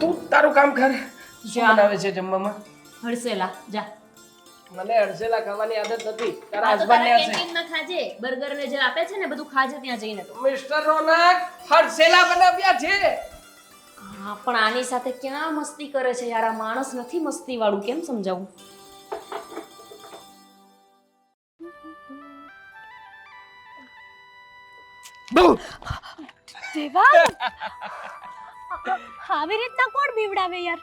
તું તારું કામ કર. શું જા. બનાવે છે જમવામાં? હડસેલા જા. મને અડસેલા ખાવાની આદત નથી. તારા આ તો હસબન્ડને તારા હશે. કેન્ટીનમાં ખાજે. બર્ગર ને જે આપે છે ને બધું ખાજે ત્યાં જઈને તો. મિસ્ટર રોનક હરસેલા બનાવ્યા છે. હા, પણ આની સાથે ક્યાં મસ્તી કરે છે યાર? આ માણસ નથી મસ્તી વાળું, કેમ સમજાવું? દેવાંગ આવી રીતના કોણ બીવડાવે યાર?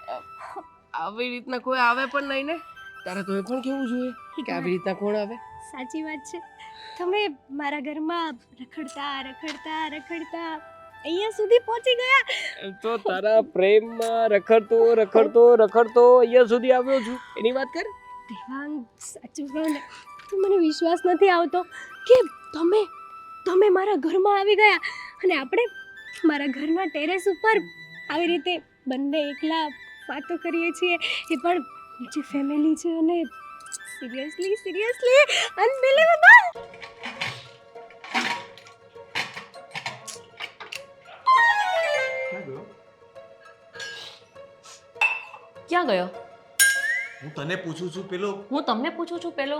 આવી રીતના કોઈ આવે પણ નહીં ને. તારે તો એ પણ કેવું જોઈએ કે આવી રીતના કોણ આવે. સાચી વાત છે. તમે મારા ઘરમાં રખડતા રખડતા રખડતા અહીંયા સુધી પહોંચી ગયા. તો તારા પ્રેમમાં રખડતો અહીંયા સુધી આવ્યો છું. એની વાત કર. દેવાંગ સાચું કહું ને તો મને વિશ્વાસ નથી આવતો કે તમે મારા ઘરમાં આવી ગયા અને આપણે મારા ઘરના ટેરેસ ઉપર આવી રીતે બંને એકલા વાતો કરીએ છીએ, એ પણ નીચે ફેમિલી છે. અને સિરિયસલી અનબિલીવેબલ. ક્યાં ગયો? હું તને પૂછું છું પેલો હું તમને પૂછું છું પેલો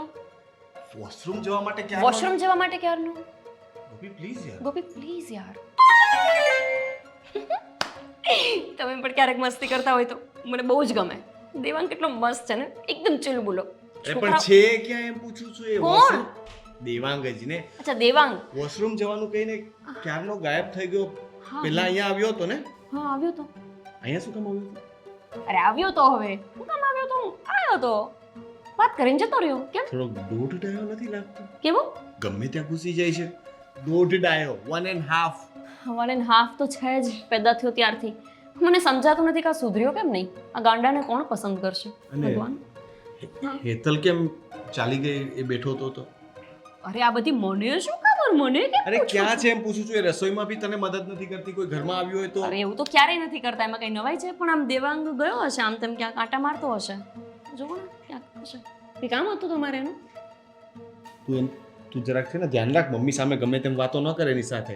વોશરૂમ જવા માટે ક્યાં વોશરૂમ જવા માટે ક્યારનું? પ્લીઝ યાર. ગોપી પ્લીઝ યાર. તમે પણ ક્યારેક મસ્તી કરતા હોય તો મને બહુ જ ગમે. દેવાંગ કેટલો મસ્ત છે ને, એકદમ ચીલ બોલો. અરે પણ છે ક્યાં એમ પૂછું છું. એ કોણ? વોશરૂમ દેવાંગ જ ને. અચ્છા દેવાંગ. વોશરૂમ જવાનું કહીને ક્યારનો ગાયબ થઈ ગયો. હા. પેલા અહીંયા આવ્યો હતો ને. હા આવ્યો તો. અહીંયા શું કામ આવ્યો હતો? અરે આવ્યો તો, હવે હું કામ આવ્યો તો? આવ્યો તો, વાત કરીને જતો રહ્યો. કેમ? થોડોક દોઢ ડાયો નથી લાગતો? કેવો? ગમે ત્યાં ઘૂસી જાય છે. દોઢ ડાયો 1.5. 1.5 તો છે જ પેદા થયો ત્યારથી. મને સમજાતું નથી કે આ સુધર્યો કેમ નહીં. આ ગાંડાને કોણ પસંદ કરશે? અને ભગવાન. હેતલ કેમ ચાલી ગઈ? એ બેઠો હતો તો. અરે આ બધી મને શું ખબર? મને કેમ અરે પૂછું ક્યાં છું? છે એમ પૂછું છું. એ રસોઈમાં બી તને મદદ નથી કરતી. કોઈ ઘરમાં આવ્યું હોય તો. અરે એવું તો ક્યારેય નથી કરતા, એમાં કઈ નવાઈ છે? પણ આમ દેવાંગ ગયો હશે, આમ તેમ ક્યાંક આટા મારતો હશે. જોવો ને ક્યાંક હશે. એ કામ હતું તમારે એનું? તું જરાક છે ને ધ્યાન રાખ. મમ્મી સામે ગમે તેમ વાતો ન કરે એની સાથે.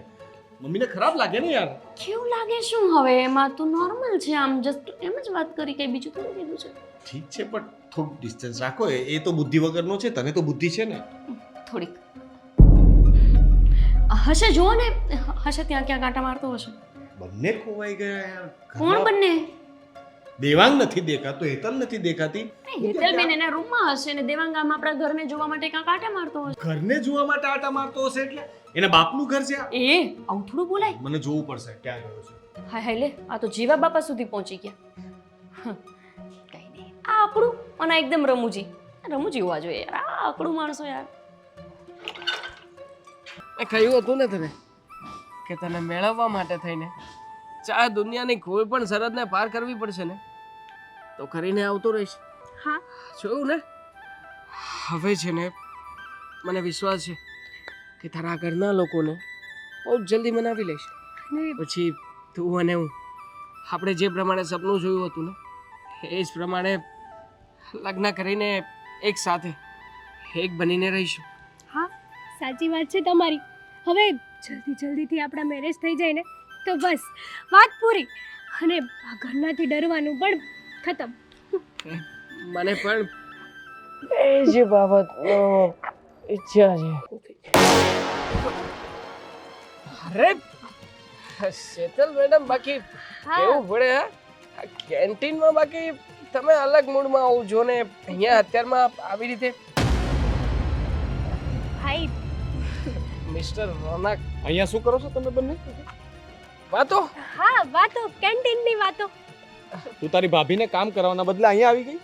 મમ્મીને ખરાબ લાગે ને યાર. કેવું લાગે શું હવે? એમાં તો નોર્મલ છે, આમ જસ્ટ એમ જ વાત કરી, કઈ બીજું થોડું કીધું છે. ઠીક છે પણ થોડું ડિસ્ટન્સ રાખો. એ તો બુદ્ધિ વગરનો છે. તને તો બુદ્ધિ છે ને. થોડીક હશે, જુઓ ને હશે, ત્યાં ક્યાંક આટા મારતો હશે. બંને ખોવાઈ ગયા યાર. કોણ ઘરમાં બંને? દેવાંગ નથી દેખાતો, હેતલ નથી દેખાતી. હેતલ બેન એના રૂમમાં હશે ને દેવાંગ આમ આપણા ઘરને જોવા માટે ક્યાંક આટા મારતો હશે. ઘરને જોવા માટે આટા મારતો હશે એટલે એના બાપનું ઘર છે આ. એ આવું થોડું બોલાય. મને જોવું પડશે ક્યાં ગયો છે. હાય હાય લે, આ તો જીવા બાપા સુધી પહોંચી ગયા. કઈ નહીં, આ આપણું અને આ એકદમ રમૂજી હોવા જોઈએ યાર. આ આપણું માણસો યાર. મેં કહ્યું હતું ને તને કે તને મેળવવા માટે થઈને ચાહે દુનિયાની કોઈ પણ સરહદને પાર કરવી પડશે ને તો કરીને આવતો રહીશ. હા જોયું ને હવે છે ને મને વિશ્વાસ છે કે તારા ઘરના લોકોને બહુ જ જલ્દી મનાવી લઈશ. અને પછી તું અને હું આપણે જે પ્રમાણે સપનું જોયું હતું ને એ જ પ્રમાણે લગ્ન કરીને એક સાથે એક બનીને રહીશું. હા સાચી વાત છે તમારી. હવે જલ્દીથી આપણા મેરેજ થઈ જાય ને તો બસ વાત પૂરી અને આ ઘરનાથી ડરવાનું પણ ખતમ. મને પણ એ જ બાબતનો ઈચ્છા છે. અરે શેતલ મેડમ બાકી કેવું પડે હા કેન્ટીનમાં બાકી તમે અલગ મૂડમાં આવો છો ને અહીંયા અત્યારમાં આવી રીતે ભાઈ મિસ્ટર રોનક અહીંયા શું કરો છો તમે બંને? વાતો હા વાતો કેન્ટીનની વાતો. તું તારી ભાભીને કામ કરવાના બદલે અહીંયા આવી ગઈ?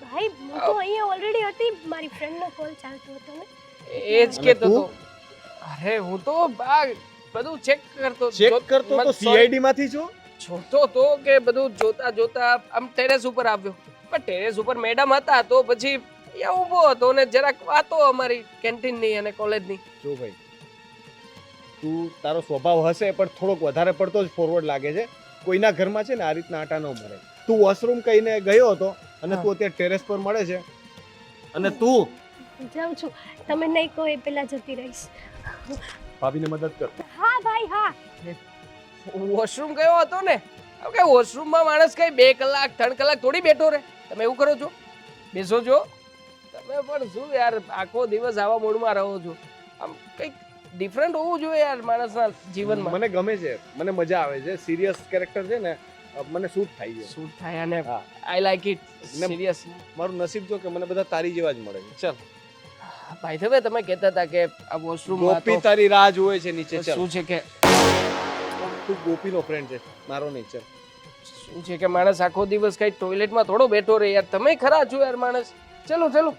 ભાઈ હું તો અહીંયા ઓલરેડી હતી, મારી ફ્રેન્ડનો કોલ ચાલતો હતો ને. એ જ કહેતો અને હતો. અરે હું તો આ બધું ચેક કરતો ચેક કરતો તો સીઆઈડી માંથી છો? જોતો તો કે બધું જોતા આમ ટેરેસ ઉપર આવ્યો પણ ટેરેસ ઉપર મેડમ હતા તો પછી અહીંયા ઊભો હતો ને જરાક વાતો અમારી કેન્ટીનની અને કોલેજની. જો ભાઈ તું તારો સ્વભાવ હશે પણ થોડોક વધારે પડતો જ ફોરવર્ડ લાગે છે. કોઈના ઘરમાં છે ને આ રીતના આટા ન મળે. તું વોશરૂમ કહીને ગયો હતો અને તું અત્યારે ટેરેસ પર મળે છે અને તું જાઉં છું, તમે નહીં કહો એ પહેલા જતી રહીશ. ભાભીને મદદ કર. હા ભાઈ હા. વોશરૂમ ગયો હતો ને હવે કે વોશરૂમમાં માણસ કઈ 2 કલાક 3 કલાક થોડી બેઠો રહે. તમે એવું કરો છો? બેસો છો તમે પણ શું યાર આખો દિવસ આવા મૂડમાં રહો છો. આમ કંઈક ડિફરન્ટ હોવું જોઈએ યાર માણસના જીવનમાં. મને ગમે છે, મને મજા આવે છે. સિરિયસ કેરેક્ટર છે ને મને શૂટ થાય છે. શું થાય અને હા. આઈ લાઈક ઇટ ને સિરિયસ. મારું નસીબ જો કે મને બધા તારી જેવા જ મળે છે. ચાલ ભાઈ તમે તમે કહેતા હતા કે આ વોશરૂમમાં ગોપી તો તારી રાહ જોવે છે નીચે. ચાલ શું છે કે તું ગોપીનો ફ્રેન્ડ છે, મારો નહીં. ચાલ શું છે કે માણસ આખો દિવસ કઈ ટોયલેટમાં થોડો બેઠો રહે યાર. તમે ખરા છો યાર માણસ. ચલો ચલો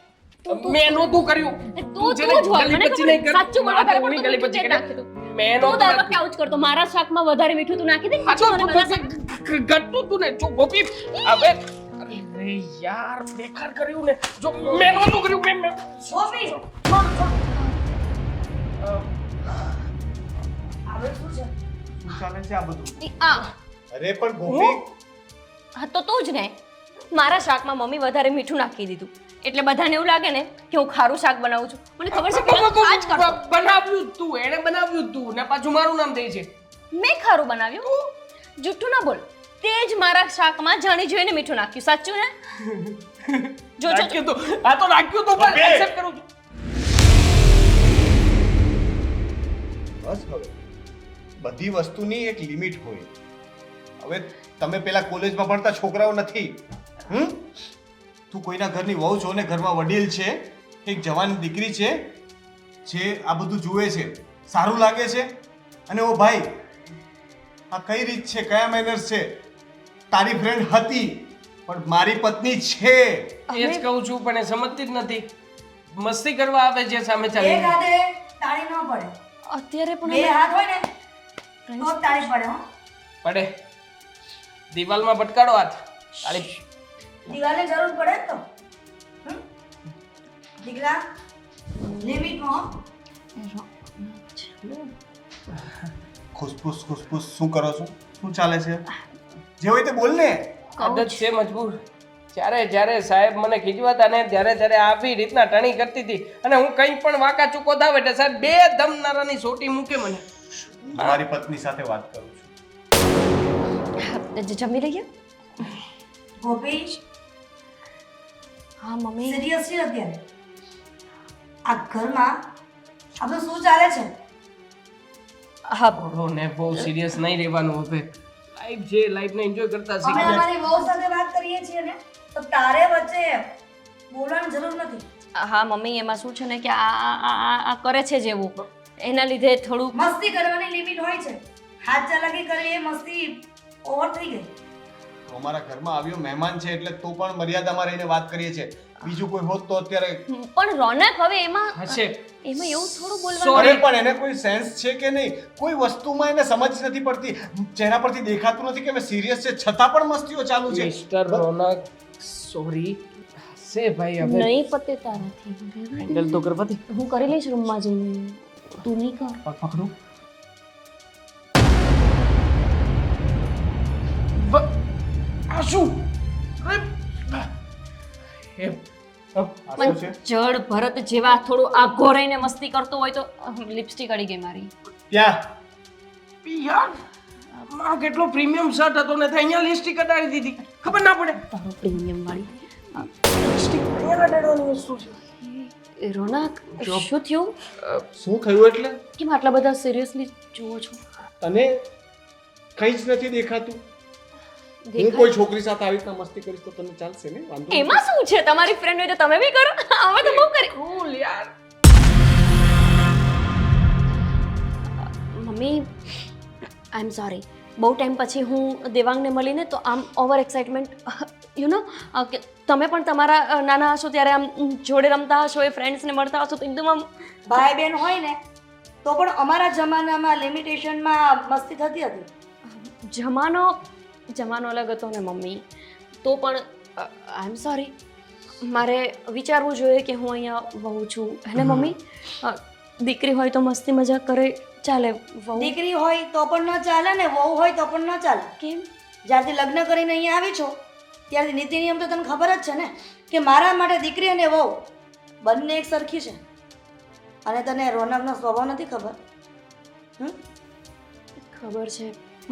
મેં નહોતું કર્યું. તું છે જ ને હોય, ગલી મને પચી ખબર નહીં છે. કર. સાચું બોલો, આ તો તારે કોની પણ ગલી તું પચી મીઠું કરે? નાખી દઉં. મેં તું નહોતું દર કર્યું. વખતે આવું જ કરતો, મારા શાકમાં વધારે મીઠું તું નાખી દે ને આ તો પછી મને બધા ઘટતું તું ને જો ગોપી હવે અરે યાર બેકાર કર્યું ને જો મેં નહોતું કર્યું મેં ગોપી હવે શું છે? શું ચાલે છે આ બધું? આ અરે પણ ગોપી હા તો તું જ ને મારા શાકમાં મમ્મી વધારે મીઠું નાખી દીધું એટલે બધાને એવું લાગે ને કે હું ખારું શાક બનાવું છું. મને ખબર છે પેલા તું આ જ કરતો. બનાવ્યું જ તું એણે બનાવ્યું જ તું ને પાછું મારું નામ દે છે. મેં ખારું બનાવ્યું? જુઠ્ઠું ના બોલ. તે જ મારા શાકમાં જાણી જોઈને મીઠું નાખ્યું. સાચું ને? જો જો નાખ્યું તું. આ તો નાખ્યું તું પણ એક્સેપ્ટ કરું છું. બસ હવે બધી વસ્તુની એક લિમિટ હોય. હવે તમે પેલા કોલેજમાં ભણતા છોકરાઓ નથી. તું કોઈના ઘરની વહુ છો ને ઘરમાં વડીલ છે, એક જવાન દીકરી છે જે આ બધું જુએ છે. સારું લાગે છે? અને ઓ ભાઈ આ કઈ રીત છે, કયા મેનર્સ છે? તારી ફ્રેન્ડ હતી પણ મારી પત્ની છે. એ જ કહું છું પણ એ સમજતી જ નથી. મસ્તી કરવા આવે છે સામે એક ચાલીને. હાથે તાળી ન પડે, અત્યારે પણ બે અમે- હાથ હોય ને તો જ તાળી પડે. હો પડે દિવાલમાં ભટકાડો હાથ તાળી. દિવાલે જરૂર પડે ને તો હમ? દીકરા લિમિટમાં હો. ખુશફુસ ખુશફુસ શું કરો છો? શું ચાલે છે? જે હોય તે બોલ ને. આદત છે મજબૂર. જ્યારે સાહેબ મને ખીજવાતા ને ત્યારે આવી રીતના ટણી કરતી હતી અને હું કંઈ પણ વાંકા ચૂકો થાવ એટલે સાહેબ 2 ધમનારાની સોટી મૂકે મને. મારી પત્ની સાથે વાત કરું છું. જમી લઈએ. ગોપી હા મમ્મી. સિરિયસ છે અત્યારે આ ઘરમાં આ બધું શું ચાલે છે? હા બોલો ને બહુ સિરિયસ નહીં રહેવાનું હવે. લાઈફ છે, લાઈફને એન્જોય કરતા અમે શીખો. અમારી વહુ સાથે વાત કરીએ છીએ ને તો તારે વચ્ચે બોલવાની જરૂર નથી. હા મમ્મી એમાં શું છે ને કે આ કરે છે જેવું એના લીધે થોડું મસ્તી કરવાની લિમિટ હોય છે. હાથ ચાલાકી કરવી એ મસ્તી ઓવર થઈ ગઈ. તો અમારા ઘરમાં આવ્યો મહેમાન છે એટલે તો પણ મર્યાદામાં રહીને વાત કરીએ છીએ. બીજું કોઈ હોત તો અત્યારે પણ રોનક હવે એમાં હશે એવું થોડું બોલવાનું Sorry. અરે પણ એને કોઈ સેન્સ છે કે નહીં? કોઈ વસ્તુમાં એને સમજ નથી પડતી. ચહેરા પરથી દેખાતું નથી કે મેં સિરિયસ છે છતાં પણ મસ્તીઓ ચાલુ છે. મિસ્ટર રોનક સોરી હશે ભાઈ હવે નહીં પતે તારાથી હેન્ડલ તો કરવા દે. હું કરી લઈશ રૂમમાં જઈને તું નહીં કર પગ પકડું આ શું અરે, એ આ શું છે? જડ ભરત જેવા થોડું આઘો રહીને મસ્તી કરતો હોય તો લિપસ્ટિક અડી ગઈ મારી ત્યાં યાર મારો કેટલો પ્રીમિયમ શર્ટ હતો ને તે અહીંયા લિપસ્ટિક કઢાવી દીધી ખબર ના પડે તારો પ્રીમિયમ વાળી લિપસ્ટિક અહીંયા કઢાવવાની વસ્તુ છે એ રોનક શું થયું શું થયું એટલે કેમ આટલા બધા સિરિયસલી જુઓ છો તને કંઈ જ નથી દેખાતું? હું દેખાય કોઈ છોકરી સાથે આવી રીતના મસ્તી કરીશ તો તને ચાલશે ને? વાંધો નથી. એમાં શું છે તમારી ફ્રેન્ડ હોય તો તમે બી કરો અમે તો બહુ કરી કૂલ યાર મમ્મી આઈ એમ સોરી બહુ ટાઈમ પછી હું દેવાંગને મળીને તો આમ ઓવર એક્સાઇટમેન્ટ યુ નો તમે પણ તમારા નાના હશો ત્યારે આમ જોડે રમતા હશો એ ફ્રેન્ડ્સને મળતા હશો તો એકદમ આમ ભાઈ બહેન હોય ને તો પણ અમારા જમાનામાં લિમિટેશનમાં મસ્તી થતી હતી. જમાનો અલગ હતો ને મમ્મી તો પણ આઈ એમ સોરી મારે વિચારવું જોઈએ કે હું અહીંયા વહુ છું હે ને મમ્મી દીકરી હોય તો મસ્તી મજાક કરે ચાલે વહુ દીકરી હોય તો પણ ન ચાલે ને વહુ હોય તો પણ ન ચાલે. કેમ જ્યારથી લગ્ન કરીને અહીંયા આવી છો ત્યારથી નીતિ નિયમ તો તને ખબર જ છે ને કે મારા માટે દીકરી અને વહુ બંને એક સરખી છે. અને તને રોનકનો સ્વભાવ નથી ખબર? ખબર છે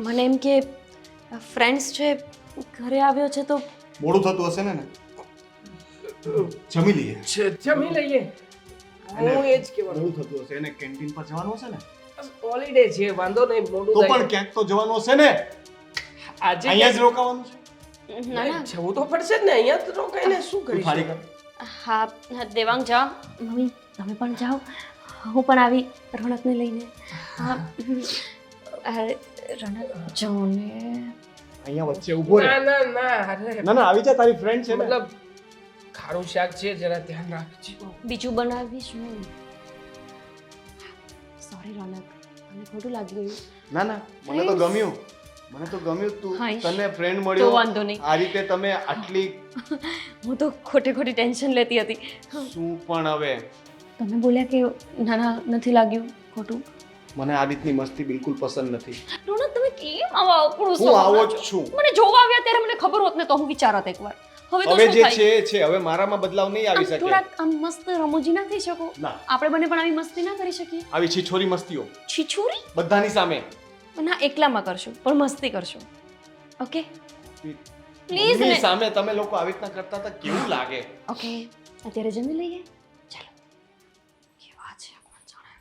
મને એમ કે ફ્રેન્ડ્સ છે ઘરે આવ્યો છે તો મોડું થતું હશે ને? જમી લઈએ. જમી લઈએ હું એ જ કહેવાનું મોડું થતું હશે એને કેન્ટીન પર જવાનું હશે ને? હોલિડે છે વાંધો નહીં મોડું તો થાય પણ ક્યાંક તો જવાનું હશે ને? આજે અહીંયા જ રોકાવાનું છે? ના ના જવું તો પડશે જ ને અહીંયા તો રોકાઈને શું તું ખાલી કરીશું કર. હા દેવાંગ જા મમ્મી તમે પણ જાઓ હું પણ આવી રોનકને લઈને હા અરે રોનક જાઓ ને અહીંયા વચ્ચે ઊભો રહે. ના ના ના અરે ના ના આવી જા તારી ફ્રેન્ડ છે ને. મતલબ ખારું શાક છે જરા ધ્યાન રાખજો બીજું બનાવીશ નહીં સોરી રોનક મને ખોટું લાગી ગયું ના ના મને તો ગમ્યું. મને તો ગમ્યું તું હાઈશ. તને ફ્રેન્ડ તો મળ્યો. વાંધો નહીં આ રીતે તમે આટલી હું તો ખોટી ટેન્શન લેતી હતી શું પણ હવે તમે બોલ્યા કે નાના નથી લાગ્યું ખોટું મને આ રીતની મસ્તી બિલકુલ પસંદ નથી. રોનક તમે કેમ આવા અપડું હું આવો જ છું. મને જોવા આવ્યા ત્યારે મને ખબર હોત ને તો હું વિચારત એકવાર હવે તો હવે શું જે થાય છે એ છે. હવે મારામાં બદલાવ નહીં આવી આમ શકે. થોડાક આમ મસ્ત રમૂજી ના થઈ શકો ના આપણે બંને પણ આવી મસ્તી ના કરી શકીએ આવી છીછોરી મસ્તીઓ છીછોરી બધાની સામે ના એકલામાં કરશું પણ મસ્તી કરશું ઓકે પ્લીઝ કોઈની ને સામે તમે લોકો આવી રીતના કરતા હતા કેવું લાગે? ઓકે અત્યારે જમી લઈએ ચાલો કેવા છે કોણ જાણે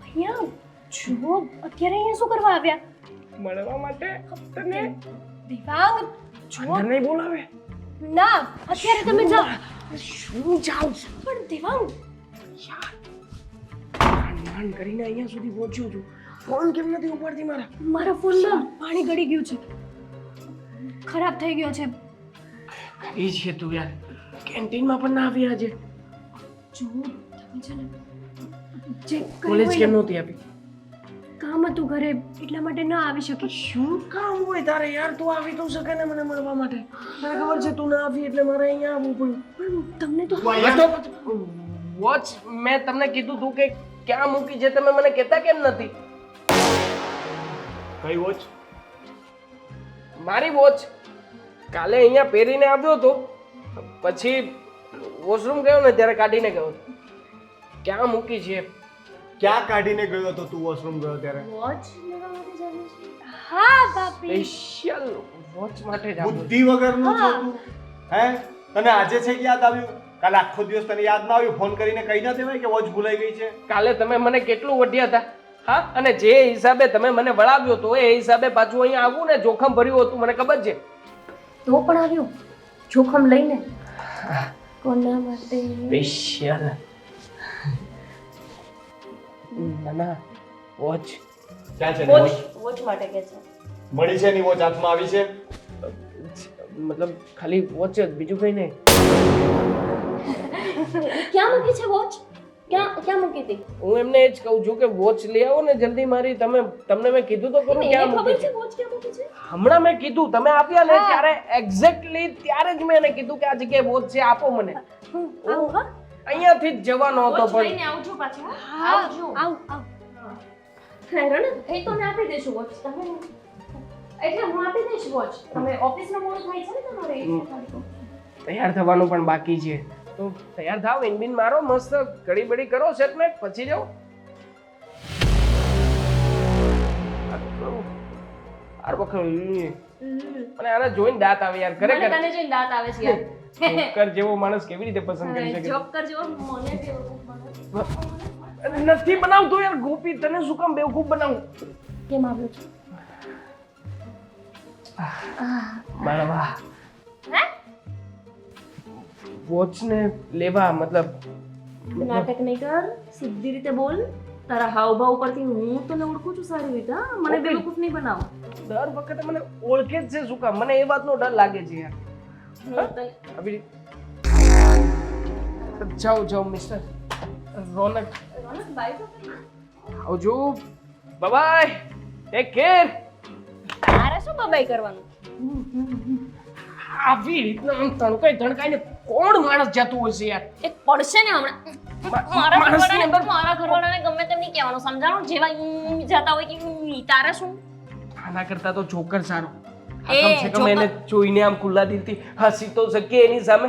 અહીંયા જુઓ અત્યારે અહીંયા શું કરવા આવ્યા મળવા માટે તને દિવાંગ જુઓ અંદર નહીં બોલાવે ના અત્યારે તમે જાઓ શું જાવ પણ દિવાંગ માન કરીને અહીંયા સુધી પહોંચ્યો છું ફોન કેમ નથી ઉપાડતી મારા મારા ફોનમાં પાણી ગળી ગયું છે ખરાબ થઈ ગયો છે એ છે તું યાર કેન્ટીનમાં પણ ના આવી આજે જુઓ તમે છે ને જે કોલેજ કર્યું કેમ હોય નહોતી આપી ને, કામ હતું ઘરે એટલા માટે ના આવી શકી શું કામ હોય તારે યાર તું આવી તો શકે ને મને મળવા માટે મને ખબર છે તું ના આવી એટલે મારે અહીંયા આવવું પડ્યું પણ તમને તો વોચ મેં તમને કીધું તું કે ક્યાં મૂકી છે તમે મને કહેતા કેમ નથી કઈ વોચ? મારી વોચ કાલે અહીંયા પહેરીને આવ્યો હતો પછી વોશરૂમ ગયો ને ત્યારે કાઢીને ગયો હતો. ક્યાં મૂકી છે ક્યાં કાઢીને ગયો હતો તું વોશરૂમ ગયો ત્યારે? વોચ લેવા માટે જાવું છે હા ભાભી સ્પેશિયલ વોચ માટે જ આવ્યો છું. બુદ્ધિ વગરનું છો તું. હે તને આજે છે કે યાદ આવ્યું? કાલે આખો દિવસ તને યાદ ના આવ્યું ફોન કરીને કહી ના દેવાય કે વોચ ભૂલાઈ ગઈ છે? કાલે તમે મને કેટલું વઢ્યા હતા, હા? અને જે હિસાબે તમે મને વળાવ્યો તો એ હિસાબે પાછું અહીંયા આવવું ને જોખમ ભર્યું હતું, મને ખબર છે. તો પણ આવ્યો જોખમ લઈને. કોના માટે? સ્પેશિયલ. ના ના, વોચ ક્યાં છે વોચ વોચ? વોચ માટે કે છે. મળી છે ની વોચ હાથમાં આવી છે? મતલબ ખાલી વોચ જ, બીજું કઈ નહીં. ક્યાં મૂકી છે વોચ? ક્યાં મૂકી હતી? હું એમને એ જ કહું છું કે વોચ લઈ આવો ને જલ્દી મારી. તમને મેં કીધું તો ખરું ક્યાં એને મૂકી ખબર છે. છે વોચ ક્યાં મૂકી છે? હમણાં મેં કીધું, તમે આપ્યા ને ત્યારે એક્ઝેક્ટલી ત્યારે જ મેં એને કીધું કે આ જગ્યાએ વોચ છે, આપો મને. આવું હા? અહીંયાથી જ જવાનો હતો વોચ પણ લઈને આવજો પાછા. હા આવજો. આવ રણત, એ તો મેં આપી દઈશું વોચ. તમે એટલે હું આપી દઈશ વોચ. તમે ઓફિસનો મોડ થાય છે ને તમારે એટલે. તૈયાર થવાનું પણ બાકી છે. તો તૈયાર થાવ, ઇનબિન મારો, મસ્ત ઘડી બડી કરો સેટમેન્ટ, પછી જાઓ. આર વખત અને આને જોઈને દાંત આવે યાર, મને ખરેખર તને જોઈને દાંત આવે છે યાર. જોકર જેવો માણસ કેવી રીતે પસંદ કરી શકે? જોકર જેવો મને કેવો અરે નથી બનાવતો યાર ગોપી, તને શું કામ બેવકૂફ બનાવું? કેમ આવ્યો છે? મારા વાહ, હે? વોચ ને લેવા મતલબ નાટક નહીં કર, સીધી રીતે બોલ. તારા હાવભાવ પરથી હું તને ઓળખું છું સારી રીતે. હા, મને ઓકે. બેવકૂફ નહીં બનાવ. દર વખતે મને ઓળખે જ છે, શું કામ? મને એ વાતનો ડર લાગે છે યાર. હું તને અભી જાઓ મિસ્ટર રોનક, રોનક બાય તો કઈ. આવજો, બાય, ટેક કેર. તારે શું બબાઈ કરવાનું? આવી રીતના આમ તણકાઈને કોણ માણસ જતું હોય છે યાર? એક પડશે ને હમણાં. મારા ઘરવાળાને ગમે તેમ નહીં કહેવાનું, સમજાણું? જેવા જતા હોય કે તારે શું? આના કરતા તો જોકર સારો. એ કમસે કમ એને જોઈને આમ ખુલ્લા દિલથી હસી તો શકીએ એની સામે.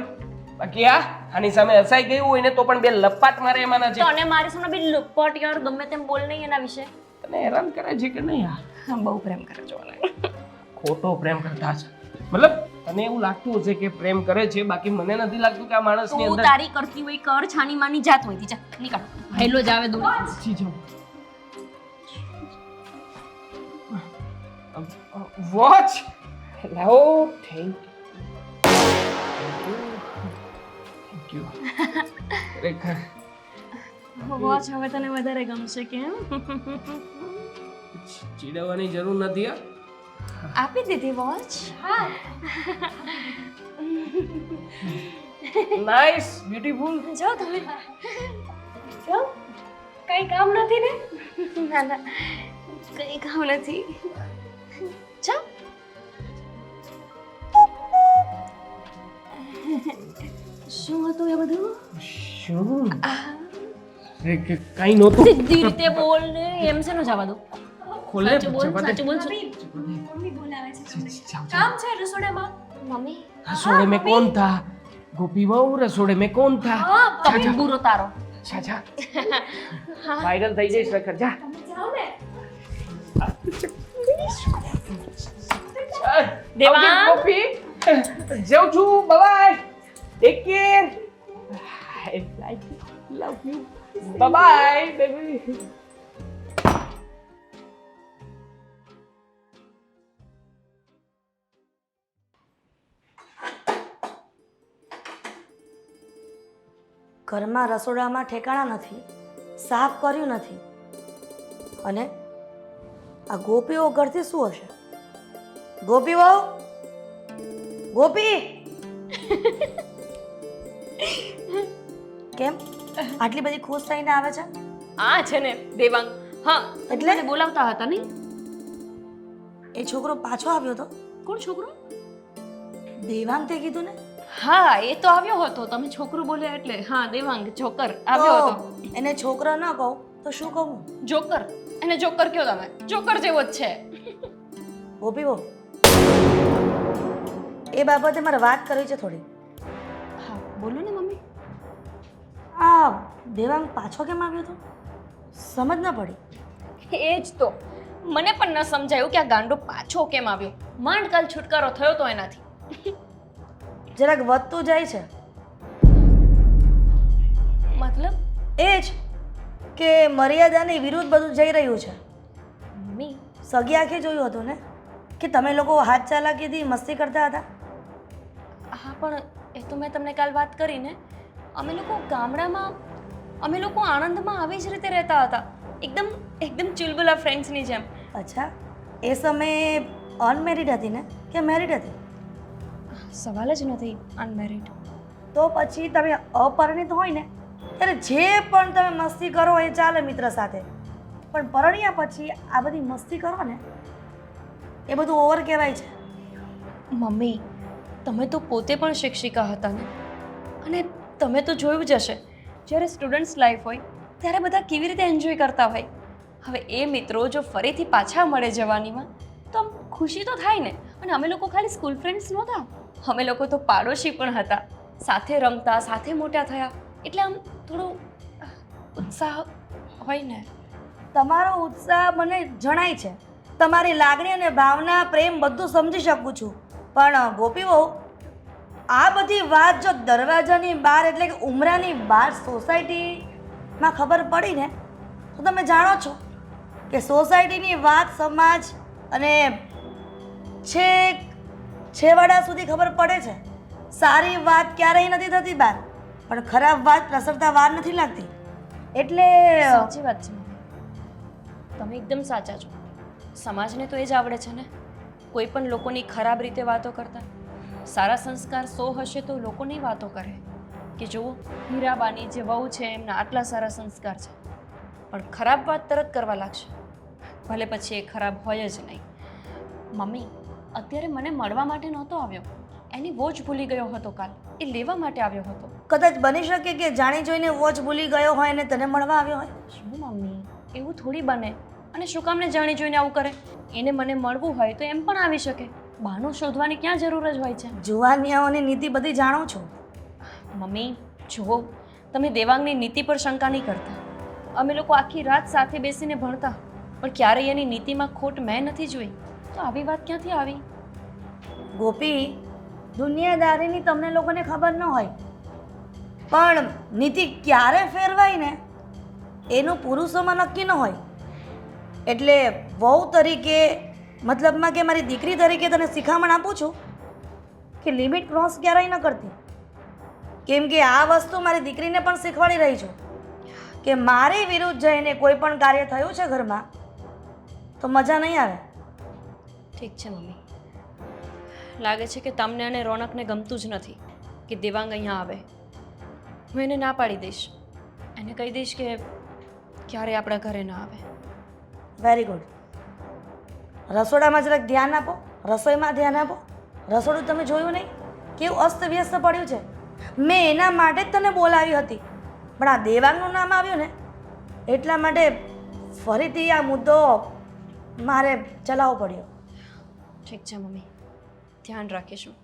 બાકી આની સામે હસાઈ ગયું હોય ને તો પણ બે લપાટ મારે એમાં નથી. તો અને મારી સામે બી લપટ યાર, ગમે તેમ બોલ નહીં એના વિશે. તને હેરાન કરે છે કે નહીં યાર? બહુ પ્રેમ કરે છે મને. ખોટો પ્રેમ કરતા છે. મતલબ તને એવું લાગતું હશે કે પ્રેમ કરે છે, બાકી મને નથી લાગતું કે આ માણસની તું અંદર તારી કરતી હોય કર, છાની માની જાત હોય જા નીકળ. હેલો જ આવે દૂર. જી જાઓ. વોચ લાવો. Thank you. ખરેખર વોચ હવે તને વધારે ગમશે કેમ? ચીડવવાની જરૂર નથી. આપી દીધી વોચ. હા નાઇસ, બ્યુટીફુલ. જો તમે. જો કઈ કામ નથી ને? ના ના, કઈ કામ નથી. ચાલ. શું હતું એ બધું? શું? કઈ નહોતું. સીધી રીતે બોલ ને, એમ છે ને જવા દો. ખોલે સાચું બોલ, જવા દે. સાચું બોલ. મમ્મી બોલાવે છે તમને. જાઓ, જાઓ. કામ છે રસોડામાં? મમ્મી રસોડે में कौन था? गोपी बहू रसोड़े में कौन था? હા તમે બુરો તારો. જા જા, વાયરલ થઈ જઈશ રખર, જા. તમે જાઓ ને. દેવાંગ. આવજો, ગોપી. જાઉં છું, bye. Take care. I like you, love you. Bye baby. ઘરમાં રસોડામાં ઠેકાણા નથી, સાફ કર્યું નથી, અને આ ગોપીઓ ઘરથી શું હશે? ગોપી વહુ, ગોપી કેમ આટલી બધી ખુશ થઈને આવે છે? આ છે ને દેવાંગ. હા, એટલે? એટલે બોલાવતા હતા નહીં? એ છોકરો પાછો આવ્યો હતો? કોણ છોકરો? દેવાંગ તે કીધું ને? હા, એ તો આવ્યો હતો. તમે છોકરું બોલ્યા એટલે. હા, દેવાંગ જોકર આવ્યો હતો. તો એને છોકરો ન કહું તો શું કહું? જોકર. એને જોકર કયો તમે? જોકર જેવો જ છે. ગોપી વહુ, એ બાબતે મારે વાત કરવી છે થોડી. હા, બોલો ને મમ્મી. આ દેવાંગ પાછો કેમ આવ્યો હતો? સમજ ન પડી. એ જ તો મને પણ ન સમજાયું કે આ ગાંડો પાછો કેમ આવ્યો. માંડ કાલ છુટકારો થયો તો એનાથી. જરાક વધતું જાય છે. એ જ કે મર્યાદાની વિરુદ્ધ બધું જઈ રહ્યું છે. મમ્મી સગી આંખે જોયું હતું ને કે તમે લોકો હાથ ચાલાકીથી મસ્તી કરતા હતા. હા પણ એ તો મેં તમને કાલ વાત કરી ને, અમે લોકો ગામડામાં અમે લોકો આણંદમાં આવી જ રીતે રહેતા હતા, એકદમ એકદમ ચુલબુલા ફ્રેન્ડ્સની જેમ. અચ્છા, એ સમયે અનમેરિડ હતી ને કે મેરિડ હતી? સવાલ જ નથી અનમેરિડ. તો પછી તમે અપરિણિત હોય ને ત્યારે જે પણ તમે મસ્તી કરો એ ચાલે મિત્ર સાથે, પણ પરણ્યા પછી આ બધી મસ્તી કરો ને એ બધું ઓવર કહેવાય છે. મમ્મી તમે તો પોતે પણ શિક્ષિકા હતા ને, અને તમે તો જોયું જ હશે જ્યારે સ્ટુડન્ટ્સ લાઈફ હોય ત્યારે બધા કેવી રીતે એન્જોય કરતા હોય. હવે એ મિત્રો જો ફરીથી પાછા મળે જવાનીમાં તો આમ ખુશી તો થાય ને. અને અમે લોકો ખાલી સ્કૂલ ફ્રેન્ડ્સ નહોતા, અમે લોકો તો પાડોશી પણ હતા, સાથે રમતા, સાથે મોટા થયા, એટલે આમ થોડો ઉત્સાહ હોય ને. તમારો ઉત્સાહ મને જણાય છે, તમારી લાગણી અને ભાવના, પ્રેમ બધું સમજી શકું છું, પણ ગોપી વહુ આ બધી વાત જો દરવાજાની બહાર એટલે કે ઉમરાની બહાર સોસાયટીમાં ખબર પડી ને તો તમે જાણો છો કે સોસાયટીની વાત સમાજ અને છેવાડા સુધી ખબર પડે છે. સારી વાત ક્યારેય નથી થતી બહાર, પણ ખરાબ વાત પ્રસરતા વાર નથી લાગતી. એટલે સાચી વાત છે મમ્મી, તમે એકદમ સાચા છો. સમાજને તો એ જ આવડે છે ને કોઈ પણ લોકોની ખરાબ રીતે વાતો કરતા. સારા સંસ્કાર 100 હશે તો લોકોની વાતો કરે કે જુઓ હીરાબાની જે વહુ છે એમના આટલા સારા સંસ્કાર છે, પણ ખરાબ વાત તરત કરવા લાગશે, ભલે પછી એ ખરાબ હોય જ નહીં. મમ્મી અત્યારે મને મળવા માટે નહોતો આવ્યો, એની વોચ ભૂલી ગયો હતો કાલ, એ લેવા માટે આવ્યો હતો. કદાચ બની શકે કે જાણી જોઈને વોચ ભૂલી ગયો હોય અને તને મળવા આવ્યો હોય. શું મમ્મી એવું થોડી બને, અને શું કામને જાણી જોઈને આવું કરે? એને મને મળવું હોય તો એમ પણ આવી શકે, બહાનું શોધવાની ક્યાં જરૂર જ હોય છે? જુવાનિયાઓની નીતિ બધી જાણું છું. મમ્મી જુઓ, તમે દેવાંગની નીતિ પર શંકા નહીં કરતા. અમે લોકો આખી રાત સાથે બેસીને ભણતા, પણ ક્યારેય એની નીતિમાં ખોટ મેં નથી જોઈ, તો આવી વાત ક્યાંથી આવી? ગોપી, દુનિયાદારીની તમને લોકોને ખબર ન હોય, પણ નીતિ ક્યારે ફેરવાય ને એનું પુરુષોમાં નક્કી ન હોય. એટલે વહુ તરીકે મતલબમાં કે મારી દીકરી તરીકે તને શિખામણ આપું છું કે લિમિટ ક્રોસ ક્યારેય ન કરતી. કેમ કે આ વસ્તુ મારી દીકરીને પણ શીખવાડી રહી છું કે મારી વિરુદ્ધ જઈને કોઈ પણ કાર્ય થયું છે ઘરમાં તો મજા નહીં આવે. ઠીક છે મમ્મી, લાગે છે કે તમને અને રોનકને ગમતું જ નથી કે દેવાંગ અહીંયા આવે. હું એને ના પાડી દઈશ, એને કહી દઈશ કે ક્યારે આપણા ઘરે ના આવે. Very good. રસોડામાં જરાક ધ્યાન આપો, રસોઈમાં ધ્યાન આપો. રસોડું તમે જોયું નહીં કેવું અસ્તવ્યસ્ત પડ્યું છે? મેં એના માટે જ તને બોલાવી હતી, પણ આ દેવાંગનું નામ આવ્યું ને એટલા માટે ફરીથી આ મુદ્દો મારે ચલાવવો પડ્યો. ઠીક છે મમ્મી, ધ્યાન રાખીશું.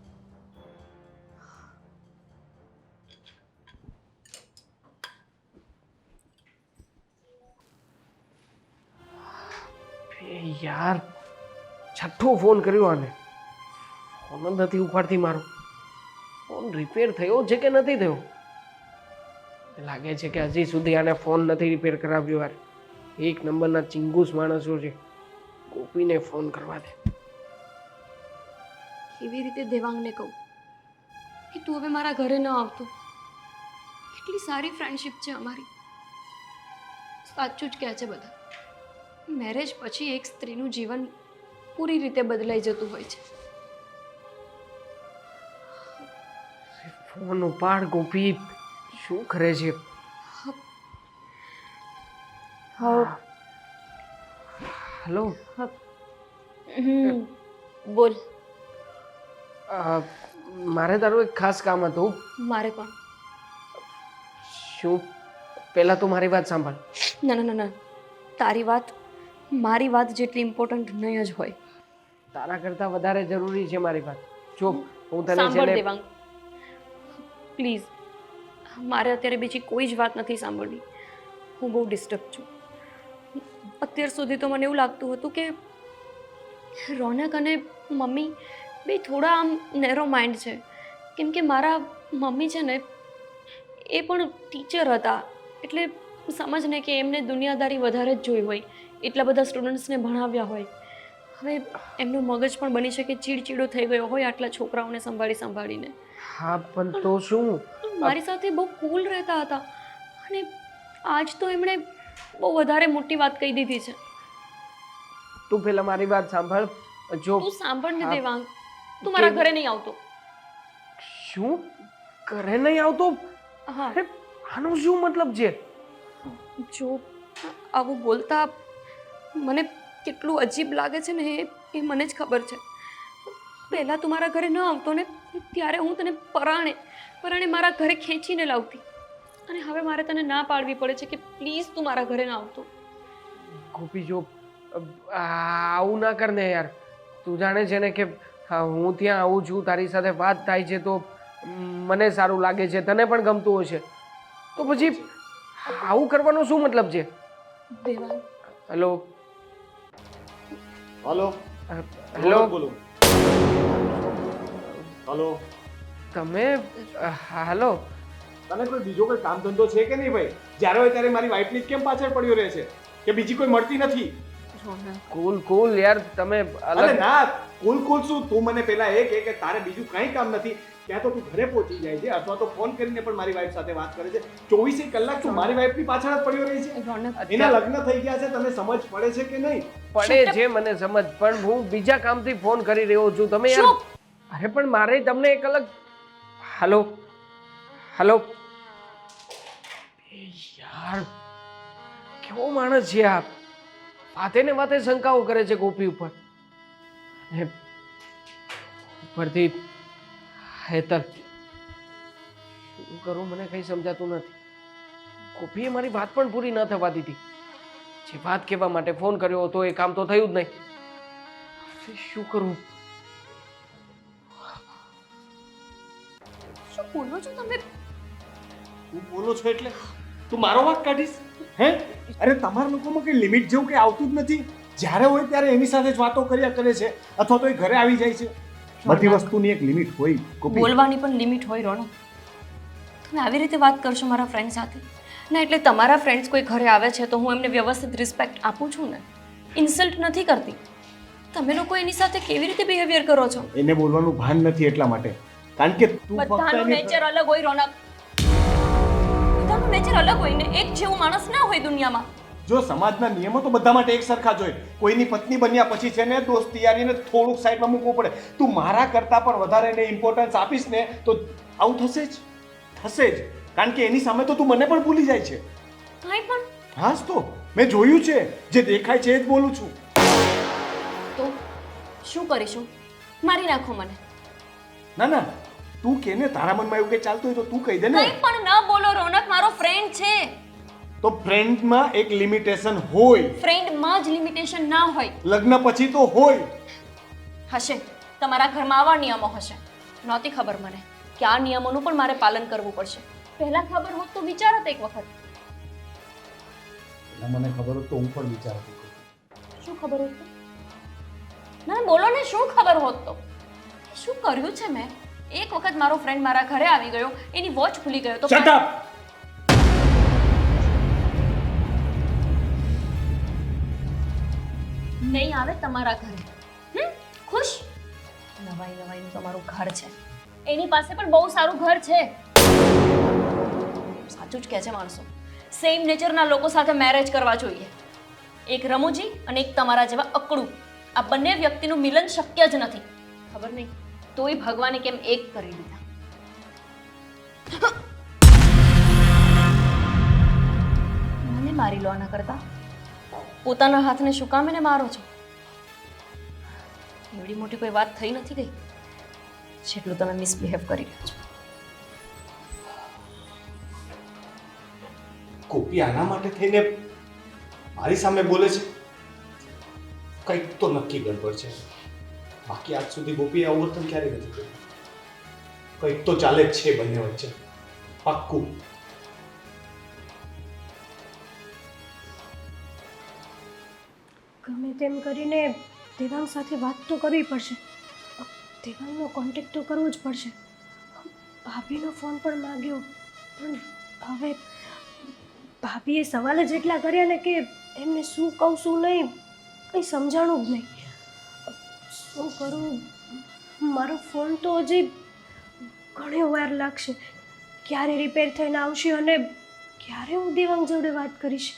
યાર છઠ્ઠો ફોન કર્યો આને, ફોન જ નથી ઉપાડતી મારો. ફોન રિપેર થયો છે કે નથી થયો? લાગે છે કે હજી સુધી આને ફોન નથી રિપેર કરાવ્યો. યાર એક નંબરના ચિંગુસ માણસો છે, ગોપીને ફોન કરવા દે. કેવી રીતે દેવાંગને કહું કે તું હવે મારા ઘરે ન આવતો? કેટલી સારી ફ્રેન્ડશિપ છે અમારી. સાચું જ કહે છે બધા, મેરેજ પછી એક સ્ત્રીનું જીવન પૂરી રીતે બદલાઈ જતું હોય છે. ફોન ઉપાડ ગોપી, શું કરે છે? હેલો. બોલ. મારે તારું એક ખાસ કામ હતું. મારે પણ. શું? પહેલા તો મારી વાત સાંભળ. ના ના ના ના, તારી વાત મારી વાત જેટલી ઇમ્પોર્ટન્ટ નહીં જ હોય. તારા કરતાં વધારે જરૂરી છે મારી વાત. જો હું તને સાંભળ છે ને, દેવાંગ, પ્લીઝ, મારે અત્યારે બીજી કોઈ જ વાત નથી સાંભળવી. હું બહુ ડિસ્ટર્બ છું. અત્યાર સુધી તો મને એવું લાગતું હતું કે રોનક અને મમ્મી બે થોડા આમ નેરો માઇન્ડ છે, કેમ કે મારા મમ્મી છે ને એ પણ ટીચર હતા, એટલે સમજ ને કે એમને દુનિયાદારી વધારે જ જોઈ હોય, એટલા બધા સ્ટુડન્ટ્સને ભણાવ્યા હોય. હવે એમનું મગજ પણ બની શકે ચીડચીડો થઈ ગયો હોય આટલા છોકરાઓને સંભાળીને. હા પણ તો શું? મારી સાથે બહુ કૂલ રહેતા હતા અને આજ તો એમણે બહુ વધારે મોટી વાત કહી દીધી છે. તું પેલા મારી વાત સાંભળ. જો તું સાંભળ ને હા. દેવાંગ, તું મારા ઘરે નહીં આવતો. શું ઘરે નહીં આવતો? હા, અરે આનો શું મતલબ છે? જો આવું બોલતા મને કેટલું અજીબ લાગે છે ને એ મને જ ખબર છે. પહેલાં તું મારા ઘરે ન આવતો ને ત્યારે હું તને પરાણે મારા ઘરે ખેંચીને લાવતી, અને હવે મારે તને ના પાડવી પડે છે કે પ્લીઝ તું મારા ઘરે ના આવતો. ગોપી જો આવું ના કર ને યાર. તું જાણે છે ને કે હું ત્યાં આવું છું, તારી સાથે વાત થાય છે તો મને સારું લાગે છે, તને પણ ગમતું હશે, તો પછી આવું કરવાનો શું મતલબ છે? દેવાંગ, હેલો હલો હેલો બોલો. હલો, તમે હેલો તને કોઈ બીજો કોઈ કામ ધંધો છે કે નહીં ભાઈ? જ્યારે હોય ત્યારે મારી વાઈફની કેમ પાછળ પડ્યો રહે છે કે બીજી કોઈ મળતી નથી? કુલ યાર તમે અરે અલગ. ના, કુલ શું? તું મને પેલા એ કહે કે તારે બીજું કંઈ કામ નથી, ત્યાં તો તું ઘરે પહોંચી જાય છે અથવા તો ફોન કરીને પણ મારી વાઈફ સાથે વાત કરે છે. 24 કલાક તું મારી વાઈફની પાછળ જ પડ્યો રહે છે. રોનક, એના લગ્ન થઈ ગયા છે, તને સમજ પડે છે કે નહીં? પડે છે મને સમજ, પણ હું બીજા કામથી ફોન કરી રહ્યો છું. તમે યાર ચૂપ! અરે પણ મારે તમને એક અલગ. હેલો હેલો યાર કેવો માણસ છે આ! વાતે ને વાતે શંકાઓ કરે છે ગોપી ઉપર. અને ઉપરથી હેતલ, શું કરું મને કંઈ સમજાતું નથી. ગોપીએ મારી વાત પણ પૂરી ન થવા દીધી. જે વાત કહેવા માટે ફોન કર્યો હતો એ કામ તો થયું જ નહીં. હવે શું કરું? શું બોલો છો તમે? તું બોલો છો એટલે તું મારો વાંક કાઢીશ? હે? અરે તમારા લોકોમાં કઈ લિમિટ જેવું કઈ આવતું જ નથી. જ્યારે હોય ત્યારે એની સાથે જ વાતો કર્યા કરે છે અથવા તો એ ઘરે આવી જાય છે. બધી વસ્તુની એક લિમિટ હોય. ગોપી, બોલવાની પણ લિમિટ હોય રોનક. તમે આવી રીતે વાત કરશો મારા ફ્રેન્ડ સાથે? ના, એટલે તમારા ફ્રેન્ડ્સ કોઈ ઘરે આવે છે તો હું એમને વ્યવસ્થિત રિસ્પેક્ટ આપું છું ને, ઇન્સલ્ટ નથી કરતી. તમે લોકો એની સાથે કેવી રીતે બિહેવિયર કરો છો? એને બોલવાનું ભાન નથી એટલા માટે. કારણ કે તું બધાનું નેચર અલગ હોય રોનક. બધાનું નેચર અલગ હોય ને, એક જેવું માણસ ના હોય દુનિયામાં. જો સમાજના નિયમો તો બધા માટે એક સરખા જ હોય. કોઈની પત્ની બન્યા પછી છે ને દોસ્તી યારીને થોડુંક સાઈડમાં મૂકવું પડે. તું મારા કરતાં પણ વધારે એને ઇમ્પોર્ટન્સ આપીશ ને તો આવું થશે જ. કારણ કે એની સામે તો તું મને પણ ભૂલી જાય છે. કાંઈ પણ હા જ તો મેં જોયું છે, જે દેખાય છે એ જ બોલું છું. તો શું કરીશું? મારી નાખો મને. ના, તું કે ને તારા મનમાં એવું કંઈ ચાલતું હોય તો તું કહી દે ને. કંઈ પણ ન બોલો રોનક, મારો ફ્રેન્ડ છે. તો ફ્રેન્ડમાં એક લિમિટેશન હોય. ફ્રેન્ડમાં જ લિમિટેશન ના હોય. લગ્ન પછી તો હોય. હશે, તમારા ઘરમાં આવા નિયમો હશે. નહોતી ખબર મને કે આ નિયમોનું પણ મારે પાલન કરવું પડશે. પહેલા ખબર હોત તો વિચારત એક વખત. મને ખબર હોત તો હું પણ વિચારતો. શું ખબર હોત તો? ના, બોલો ને, શું ખબર હોત તો? શું કર્યું છે મેં? એક વખત મારો ફ્રેન્ડ મારા ઘરે આવી ગયો, એની વોચ ભૂલી ગયો તો શટ અપ! નહીં આવે તમારા ઘરે. ખુશ? નવાઈનું તમારું ઘર છે, એની પાસે પણ બહુ સારું ઘર છે. સાચું જ કહે છે માણસો. સેમ નેચરના લોકો સાથે મેરેજ કરવા જોઈએ. એક રમૂજી અને એક તમારા જેવા અકડું. આ બંને વ્યક્તિનું મિલન શક્ય જ નથી. ખબર નહીં તોય ભગવાને કેમ એક કરી દીધા. મને મારી લો ના કરતા પોતાના હાથને શું કામ એને મારો છો? એવડી મોટી કોઈ વાત થઈ નથી ગઈ જેટલું તમે મિસબિહેવ કરી રહ્યા છો. ગોપી આના માટે થઈને મારી સામે બોલે છે. કંઈક તો નક્કી ગડબડ છે. બાકી આજ સુધી ગોપીએ આવું વર્તન ક્યારેય નથી કર્યું. કંઈક તો ચાલે જ છે બંને વચ્ચે, પાક્કું. ગમે તેમ કરીને દેવાંગ સાથે વાત તો કરવી પડશે. દેવાંગનો કોન્ટેક્ટ તો કરવો જ પડશે. ભાભીનો ફોન પણ માંગ્યો, પણ હવે ભાભીએ સવાલ જ એટલા કર્યા ને કે એમને શું કહું શું નહીં કંઈ સમજાણું જ નહીં. શું કરું? મારો ફોન તો હજી ઘણી વાર લાગશે. ક્યારે રિપેર થઈને આવશે અને ક્યારે હું દેવાંગ જોડે વાત કરીશ?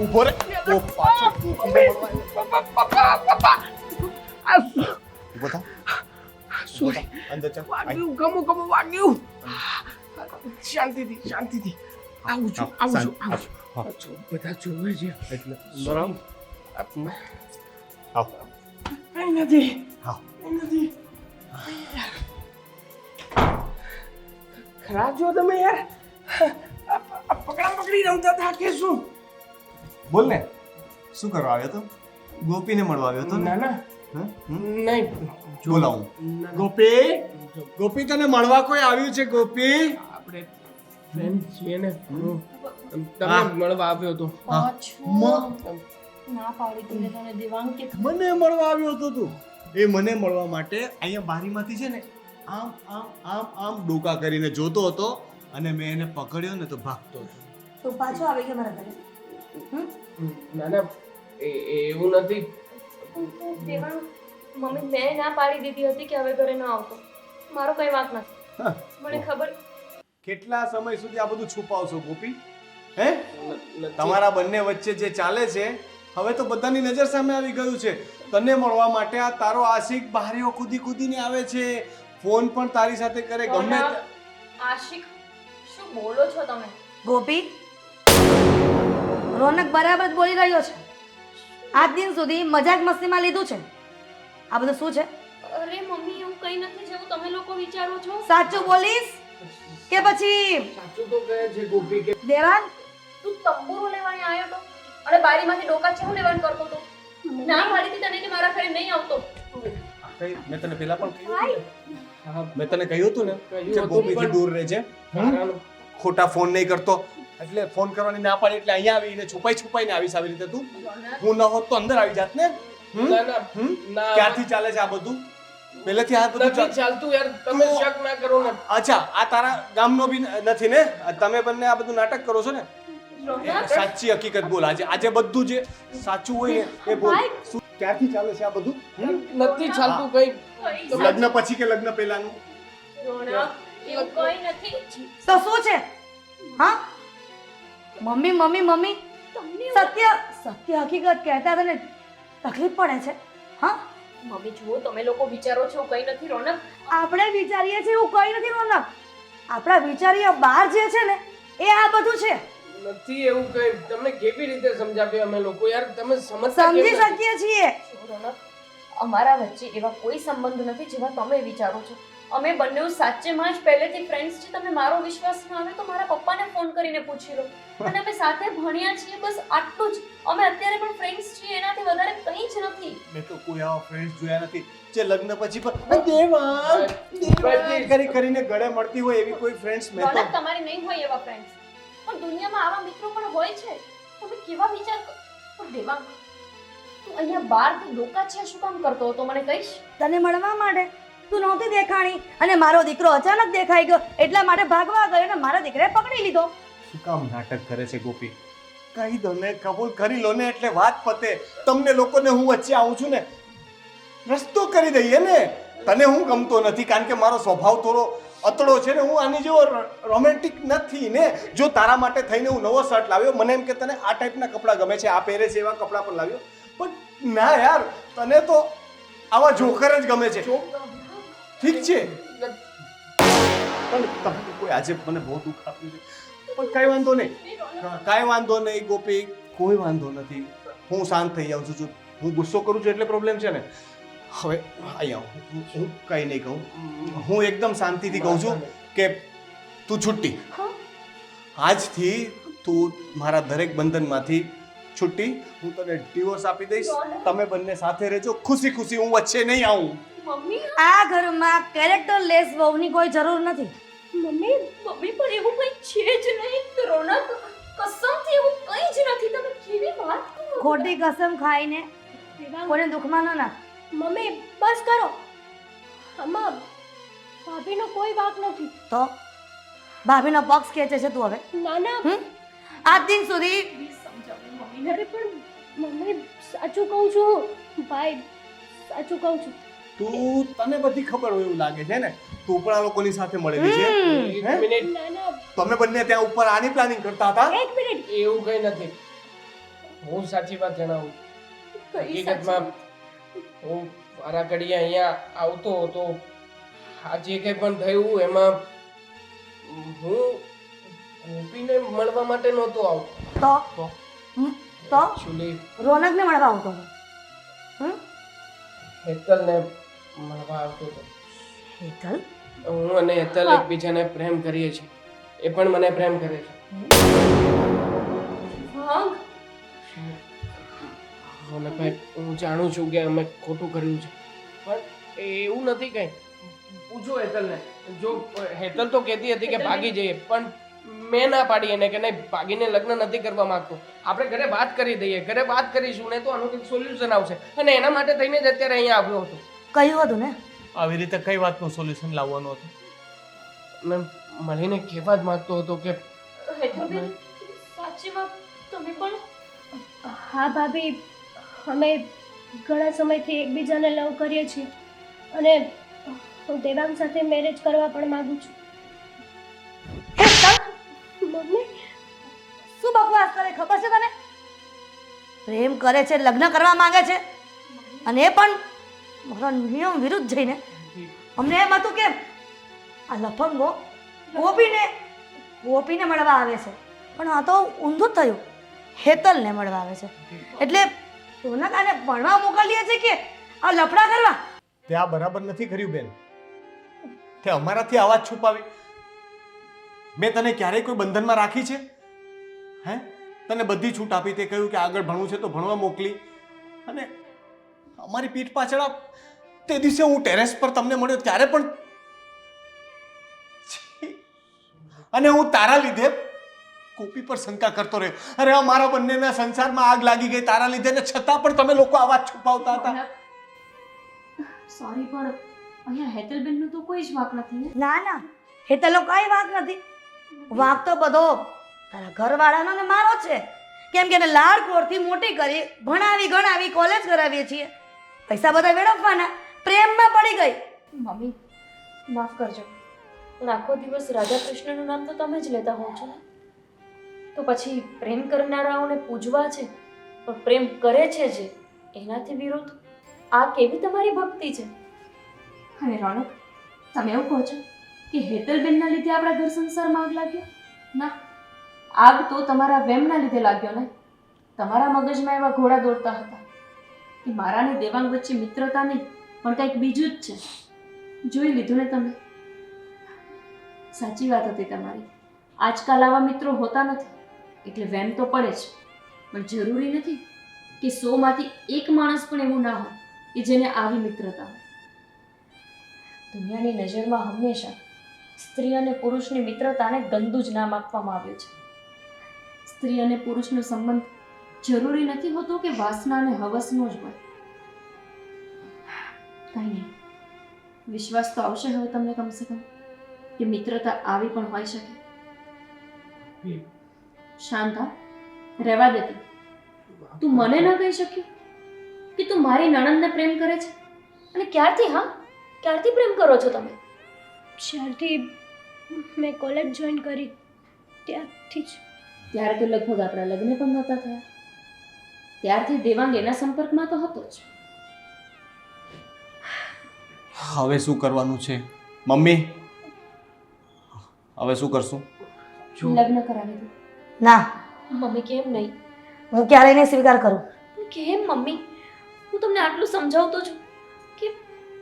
ઉભો રે ઓ પાછો ઉભો થા અંદર ચાલ વાગ્યું ગમું વાગ્યું. શાંતિથી આવું છું. બધા જોવે છે એટલે બરાબર. આવ કઈ નથી. હા. કઈ નથી. ખરા જો તમે યાર પકડી રમતા હતા કે શું? બોલ ને શું કરવા આવ્યો તો? ગોપીને મળવા આવ્યો તો ને? ના હં? નહીં બોલાવું ના. ગોપી તને મળવા કોઈ આવ્યું છે? ગોપી આપણે ફ્રેન્ડ છીએ ને હા. તમને મળવા આવ્યો હતો. ના પાડી તું તને દેવાંગ કે મને મળવા આવ્યો હતો તું? એ મને મળવા માટે અહીંયા બારીમાંથી છે ને આમ આમ આમ આમ ડોકા કરીને જોતો હતો અને મેં એને પકડ્યો ને તો ભાગતો હતો. તો પાછો આવી ગયો મારા ઘરે. ના એવું નથી. દેવાંગ મમ્મી મેં ના પાડી દીધી હતી કે હવે ઘરે ન આવતો. મારો કઈ વાંક નથી. હા. મને ખબર કેટલા સમય સુધી આ બધું છુપાવશો ગોપી? હે નથી. તમારા બંને વચ્ચે જે ચાલે છે હવે તો બધાની નજર સામે આવી ગયું છે. તને મળવા માટે આ તારો આશિક બહારીઓ કૂદીને આવે છે. ફોન પણ તારી સાથે કરે ગમે તે. આશિક શું બોલો છો તમે? ગોપી, રોનક બરાબર જ બોલી રહ્યો છે. આજ દિન સુધી મજાક મસ્તીમાં લીધું છે. આ બધું શું છે? અરે મમ્મી એવું કઈ નથી જેવું તમે લોકો વિચારો છો. સાચું બોલીશ કે પછી સાચું તો કહે છે ગોપી કે દેવાંગ? તું તંબુરો લેવાને આવ્યો તો અને બારીમાંથી ડોકા છે હું લેવાનું કરતો તો. ના પાડી હતી તને કે મારા ઘરે નહીં આવતો. મેં તને પહેલા પણ કહ્યું હતું ને? હા, મેં તને કહ્યું હતું ને કહ્યું કે હતું ગોપીથી પણ- દૂર રહેજે. તારાનું ખોટા ફોન નહીં કરતો. એટલે ફોન કરવાની ના પાડી એટલે અહીંયા આવીને છુપાઈને આવીશ આવી રીતે તું. હું ન હોત તો અંદર આવી જાત ને. હમ? ના ના હમ? ના ક્યાંથી ચાલે છે આ બધું? પહેલેથી આ બધું નથી ચાલતું યાર. તમે શક ના કરો ને. અચ્છા આ તારા ગામનો બી નથી ને? તમે બંને આ બધું નાટક કરો છો ને? રોનક સાચી હકીકત બોલ. આજે બધું જે સાચું હોય ને એ બોલ. શું ક્યાંથી ચાલે છે આ બધું? નથી ચાલતું કઈ. લગ્ન પછી કે લગ્ન પહેલાનું? રોનક એવું કઈ નથી. તો શું છે? હા, મમ્મી તમને સત્ય હકીકત કહેતા તને તકલીફ પડે છે? હા, મમ્મી જુઓ તમે લોકો વિચારો છો એવું કઈ નથી રોનક. આપણે વિચારીએ છીએ એવું કઈ નથી રોનક. આપણા વિચારીએ બહાર જે છે ને એ આ બધું છે. નથી એવું કઈ. તમને કેવી રીતે સમજાવીએ અમે લોકો યાર? તમે સમજતા સમજી કેમ નથી? શકીએ છીએ. રોનક અમારા વચ્ચે એવા કોઈ સંબંધ નથી જેવા તમે વિચારો છો. અમે બંને સાચેમાં જ પહેલેથી ફ્રેન્ડ્સ છીએ. તમને મારો વિશ્વાસ ન આવે તો મારા પપ્પાને ફોન કરીને પૂછી લો. અને અમે સાથે ભણ્યા છીએ બસ આટલું જ. અમે અત્યારે પણ ફ્રેન્ડ્સ છીએ એનાથી વધારે કંઈ જ નથી. મેં તો કોઈ આવા ફ્રેન્ડ્સ જોયા નથી જે લગ્ન પછી પણ દેવાંગ કરીને ગળે મળતી હોય એવી કોઈ ફ્રેન્ડ્સ મેં તો રોનક તમારી નહીં હોય એવા ફ્રેન્ડ્સ પણ દુનિયામાં આવા મિત્રો પણ હોય છે. તમે કેવા વિચાર પણ દેવાંગ તું અહીંયા બહારથી ડોકા છે શું કામ કરતો હતો મને કહીશ? તને મળવા માટે તું નહોતી દેખાણી અને મારો દીકરો અચાનક દેખાઈ ગયો એટલા માટે ભાગવા ગયો અને મારા દીકરાએ પકડી લીધો. શું કામ નાટક કરે છે ગોપી? કહી દો ને, કબૂલ કરી લો ને એટલે વાત પતે. તમને લોકોને હું વચ્ચે આવું છું ને રસ્તો કરી દઈએ ને. તને હું ગમતો નથી કારણ કે મારો સ્વભાવ થોડો અતડો છે ને હું આની જેવો રોમેન્ટિક નથી ને. જો તારા માટે થઈને હું નવો શર્ટ લાવ્યો, મને એમ કે તને આ ટાઈપના કપડાં ગમે છે, આ પહેરે છે એવા કપડાં પણ લાવ્યો, પણ ના યાર, તને તો આવા જોકર જ ગમે છે. ઠીક છે, પણ તમે કોઈ આજે મને બહુ દુઃખ આપ્યું છે, પણ કાંઈ વાંધો નહીં, કાંઈ વાંધો નહીં ગોપી, કોઈ વાંધો નથી. હું શાંત થઈ જાઉં છું. હું ગુસ્સો કરું છું એટલે પ્રોબ્લેમ છે ને. હવે અહીંયા હું કંઈ નહીં કહું, હું એકદમ શાંતિથી કહું છું કે તું છુટ્ટી. આજથી તું મારા દરેક બંધનમાંથી છુટ્ટી. હું તને ડિવોર્સ આપી દઈશ. તમે બંને સાથે રહેજો ખુશી ખુશી. હું વચ્ચે નહીં આવું. મમ્મી આ ઘરમાં કેરેક્ટર લેસ વહુની કોઈ જરૂર નથી. મમ્મી મમ્મી પણ એવું કંઈ છે જ નહીં. રોનક કસમથી એવું કંઈ જ નથી. તમે કેવી વાત કરો છો? ખોટી કસમ ખાઈને કોઈને દુઃખમાં ન નાખ. મમ્મી બસ કરો. આમાં ભાભીનો કોઈ વાંક નથી. તો ભાભીનો પક્ષ ખેંચે છે તું હવે? ના ના આજ દિન સુધી સમજાવો મમ્મીને. અરે પણ મમ્મી સાચું કહું છું. ભાઈ સાચું કહું છું. તું તને બધી ખબર હોય એવું લાગે છે ને. તું પણ આ લોકોની સાથે મળેલી છે. એક મિનિટ, ના ના તમે બંને ત્યાં ઉપર આની પ્લાનિંગ કરતા હતા. એક મિનિટ. એવું કઈ નથી. હું સાચી વાત જણાવું. હકીકતમાં હું વારા ઘડીએ અહીંયા આવતો હતો. આ જે કંઈ પણ થયું એમાં હું ગોપીને મળવા માટે નહોતો આવતો. તો એકચ્યુઅલી રોનકને મળવા આવતો હતો. હેતલને મળવા આવતો હતો. હેતલ? હું અને હેતલ એકબીજાને પ્રેમ કરીએ છીએ. એ પણ મને પ્રેમ કરે છે. વાંગ અને ભાઈ હું જાણું છું કે અમે ખોટું કર્યું છે, પણ એવું નથી કંઈ. પૂછો હેતલને. જો હેતલ તો કહેતી હતી કે ભાગી જઈએ, પણ મેં ના પાડી એને કે નહીં, ભાગીને લગ્ન નથી કરવા માંગતો. આપણે ઘરે વાત કરી દઈએ, ઘરે વાત કરીશું ને તો આનું કંઈક સોલ્યુશન આવશે. અને એના માટે થઈને જ અત્યારે અહીંયા આવ્યો હતો. કહ્યું હતું ને આવી રીતે કઈ વાતનું સોલ્યુશન લાવવાનું હતું? મેં મળીને કહેવા જ માંગતો હતો કે હેતલબેન સાચીમાં તમે પણ હા ભાભી, અમે ઘણા સમયથી એકબીજાને લવ કરીએ છીએ અને હું દેવાંગ સાથે મેરેજ કરવા પણ માંગુ છું. મમ્મી શું બકવાસ કરે ખબર છે તને? પ્રેમ કરે છે, લગ્ન કરવા માંગે છે, અને એ પણ મારા નિયમ વિરુદ્ધ જઈને. અમને એમ હતું કે આ લફંગો ગોપીને મળવા આવે છે, પણ આ તો ઊંધું જ થયું. હેતલને મળવા આવે છે. એટલે રોનક આને ભણવા મોકલીએ છે કે આ લફડા કરવા? તે આ બરાબર નથી કર્યું બેન. તે અમારાથી આવાજ છુપાવી. મેં તને ક્યારેય કોઈ બંધનમાં રાખી છે? હે? તને બધી છૂટ આપી. તે કહ્યું કે આગળ ભણવું છે તો ભણવા મોકલી. અને અમારી પીઠ પાછળ તે દિવસે હું ટેરેસ પર તમને મળ્યો ત્યારે પણ છી. અને હું તારા લીધે ગોપી પર શંકા કરતો રહ્યો. અરે અમારા બંનેના સંસારમાં આગ લાગી ગઈ તારા લીધે, ને છતાં પણ તમે લોકો આવાજ છુપાવતા હતા. સોરી, પણ અહીંયા હેતલબેનનું તો કોઈ જ વાંક નથી ને. ના ના, હેતલનો કઈ વાંક નથી. વાંક તો બધો તારા ઘરવાળાનો ને મારો છે. કેમ કે એને લાડકોડથી મોટી કરી, ભણાવી ગણાવી, કોલેજ કરાવીએ છીએ. પૈસા બધા વેડફવાના, પ્રેમમાં પડી ગઈ. મમ્મી માફ કરજો, પણ આખો દિવસ રાધા કૃષ્ણનું નામ તો તમે જ લેતા હોવ છો ને. તો પછી પ્રેમ કરનારાઓને પૂજવા છે, પણ પ્રેમ કરે છે જે એનાથી વિરુદ્ધ આ કેવી તમારી ભક્તિ છે? અને રોનક, તમે એવું કહો છો કે હેતલબેનના લીધે આપણા ઘર સંસારમાં આગ લાગ્યો? ના, આગ તો તમારા વેમના લીધે લાગ્યો ને. તમારા મગજમાં એવા ઘોડા દોડતા હતા કે મારા ને દેવાંગ વચ્ચે મિત્રતા નહીં પણ કંઈક બીજું જ છે. જોઈ લીધું ને તમે. સાચી વાત હતી તમારી. આજકાલ આવા મિત્રો હોતા નથી, એટલે વેમ તો પડે જ, પણ જરૂરી નથી કે 100માંથી 1 માણસ પણ એવું ના હોય કે જેને આવી મિત્રતા હોય. દુનિયાની નજરમાં હંમેશા સ્ત્રી અને પુરુષની મિત્રતાને ગંદુ જ નામ આપવામાં આવ્યું છે. સ્ત્રી અને પુરુષનો સંબંધ જરૂરી નથી હોતો કે વાસના અને હવસનો જ હોય. કંઈ નહીં, વિશ્વાસ તો આવશે હવે તમને કમસે કમ કે મિત્રતા આવી પણ હોઈ શકે. શાંતા, રહેવા દે. તું મને ન કહી શક્યો કે તું મારી નણંદને પ્રેમ કરે છે? અને ક્યારથી? હા, ક્યારથી પ્રેમ કરો છો તમે? જ્યારથી મેં કોલેજ જોઈન કરી ત્યારથી જ. ત્યારે તો લગભગ આપણા લગ્ન પણ નહોતા થયા. ત્યારથી દેવાંગ એના સંપર્કમાં તો હતો જ. હવે શું કરવાનું છે મમ્મી? હવે શું કરશું? લગ્ન કરાવી દો. ના, મમ્મી કેમ નહીં? હું ક્યારેય નહીં સ્વીકાર કરું. કેમ મમ્મી? હું તમને આટલું સમજાવતો છું કે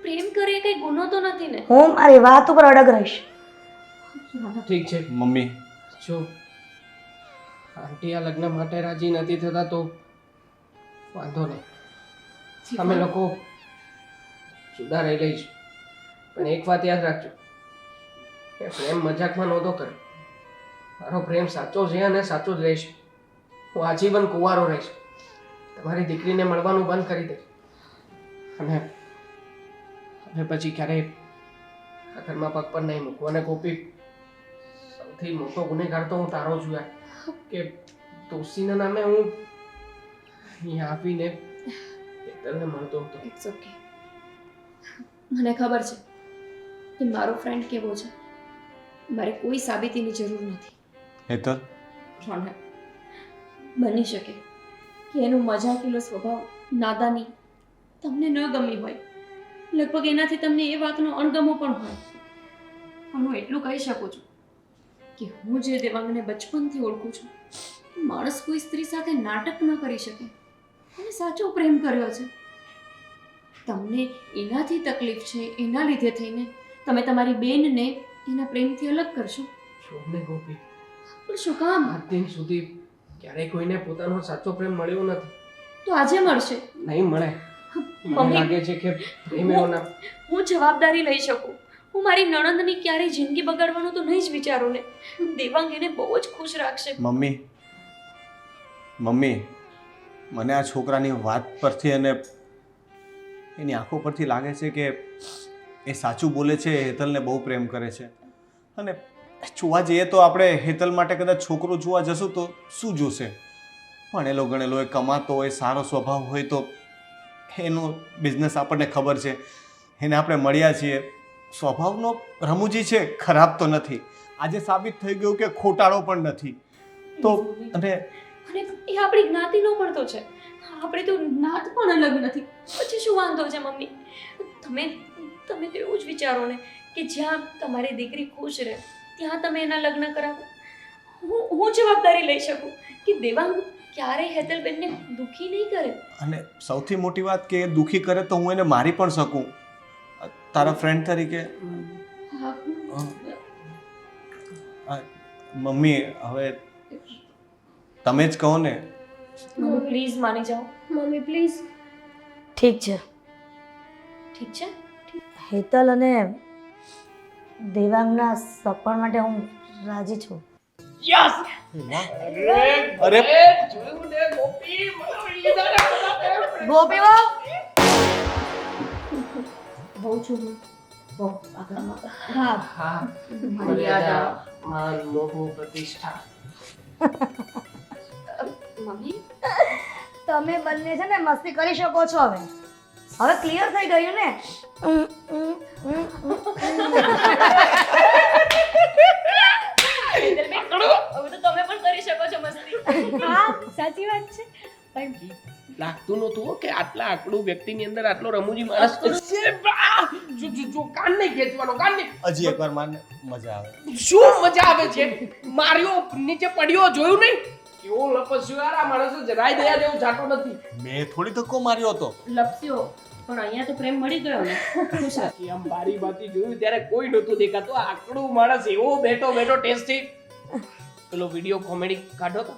પ્રેમ કરે એ કઈ ગુનો તો નથી ને. હું મારી વાત ઉપર અડગ રહીશ. ઠીક છે મમ્મી જો આંટી આ લગ્ન માટે રાજી નથી થતા તો વાંધો નહીં, અમે લોકો જુદા રહી લઈશું. પણ એક વાત યાદ રાખજો કે પ્રેમ મજાકમાં નહોતો કર્યો. મારો પ્રેમ સાચો છે અને સાચો જ રહેશે. હું આજીવન કુંવારો રહીશ. તમારી દીકરીને મળવાનું બંધ કરી દઈશ અને હવે પછી ક્યારેય આ ઘરમાં પગ પર નહીં મૂકવું. અને ગોપી, સૌથી મોટો ગુનેગાર તો હું તારો છું યાર, કે દોસ્તીના નામે હું અહીંયા આવીને હેતલને મળતો હતો. It's okay. મને ખબર છે કે મારો ફ્રેન્ડ કેવો છે. મારે કોઈ સાબિતીની જરૂર નથી. હેતલ, રોનક, બની શકે કે એનો મજાકીલો સ્વભાવ, નાદાની તમને ન ગમી હોય. લગભગ એનાથી તમને એ વાતનો અણગમો પણ હોય. પણ હું એટલું કહી શકું છું કે હું જે દેવાંગને બચપનથી ઓળખું છું, માણસ કોઈ સ્ત્રી સાથે નાટક ન કરી શકે. એને સાચો પ્રેમ કર્યો છે. તમને એનાથી તકલીફ છે, એના લીધે થઈને તમે તમારી બેનને એના પ્રેમથી અલગ કરશો. છોડને ગોપી, પણ શું કામ? આજ દિન સુધી ક્યારેય કોઈને પોતાનો સાચો પ્રેમ મળ્યો નથી. તો આજે મળશે. નહીં મળે. મને મમ્મી, લાગે છે કે પ્રેમ એવો ના. હું જવાબદારી લઈ શકું. હું મારી નણંદની ક્યારેય જિંદગી બગાડવાનું તો નહીં જ વિચારું ને. દેવાંગ એને બહુ જ ખુશ રાખશે. મમ્મી મમ્મી મને આ છોકરાની વાત પરથી અને એની આંખો પરથી લાગે છે કે એ સાચું બોલે છે. હેતલને બહુ પ્રેમ કરે છે. અને જોવા જઈએ તો આપણે હેતલ માટે કદાચ છોકરો જોવા જશું તો શું જોશે? ભણેલો ગણેલો હોય, કમાતો હોય, સારો સ્વભાવ હોય તો એનો બિઝનેસ આપણને ખબર છે. એને આપણે મળ્યા છીએ. સ્વભાવનો રમૂજી છે, ખરાબ તો નથી. આજે સાબિત થઈ ગયું કે ખોટાળો પણ નથી. તો અને અને એ આપણી જ્ઞાતિનો પણ તો છે. આપણે તો નાત પણ અલગ નથી. પછી શું વાંધો છે મમ્મી? તમે તમે તો એવું જ વિચારો ને કે જ્યાં તમારી દીકરી ખુશ રહે ત્યાં તમે એના લગ્ન કરાવો. હું જવાબદારી લઈ શકું કે દેવાંગ ક્યારેય હેતલબેનને દુઃખી નહીં કરે. અને સૌથી મોટી વાત કે એ દુઃખી કરે તો હું એને મારી પણ શકું તારા ફ્રેન્ડ તરીકે. મમ્મી હવે તમે જ કહો ને. મમ્મી પ્લીઝ માની જાઓ. Mummy please. ઠીક છે, ઠીક છે. હેતલ અને દેવાંગના સપન માટે હું રાજી છું. યસ! અરે જોયું ને ગોપી, મને વળી દાદા. ગોપી બહુ બહુ છું હું બહુ આગળમાં. હા, હા, મર્યાદા, માન, મોહ, પ્રતિષ્ઠા. મમ્મી તમે બંને છે ને મસ્તી કરી શકો છો. હવે ક્લિયર થઈ ગયું ને? હવે તો તમે પણ કરી શકો છો મસ્તી. હા, સાચી વાત છે. પણ લાગતું નહોતું હો કે આટલા આકડું વ્યક્તિની અંદર આટલો રમૂજી માણસ છે. જો કાન નહીં ખેંચવાનો, કાન નહીં. હજી એકવાર મારને મજા આવે. શું મજા આવે છે? માર્યો, નીચે પડ્યો, જોયું નહીં? કેવો લપસ્યો યાર આ માણસ. જરાય દયા જેવું જાતો નથી. મેં થોડી ધક્કો માર્યો હતો. લપસ્યો પણ અહીંયા તો પ્રેમ મળી ગયો ને. ખુશ રાખ. કે આમ બારી બાતી જોયું ત્યારે કોઈ નહોતું દેખાતું. આ આકડું માણસ એવો બેઠો બેઠો ટેસ્ટી. પેલો વિડિયો કોમેડી કાઢો તો.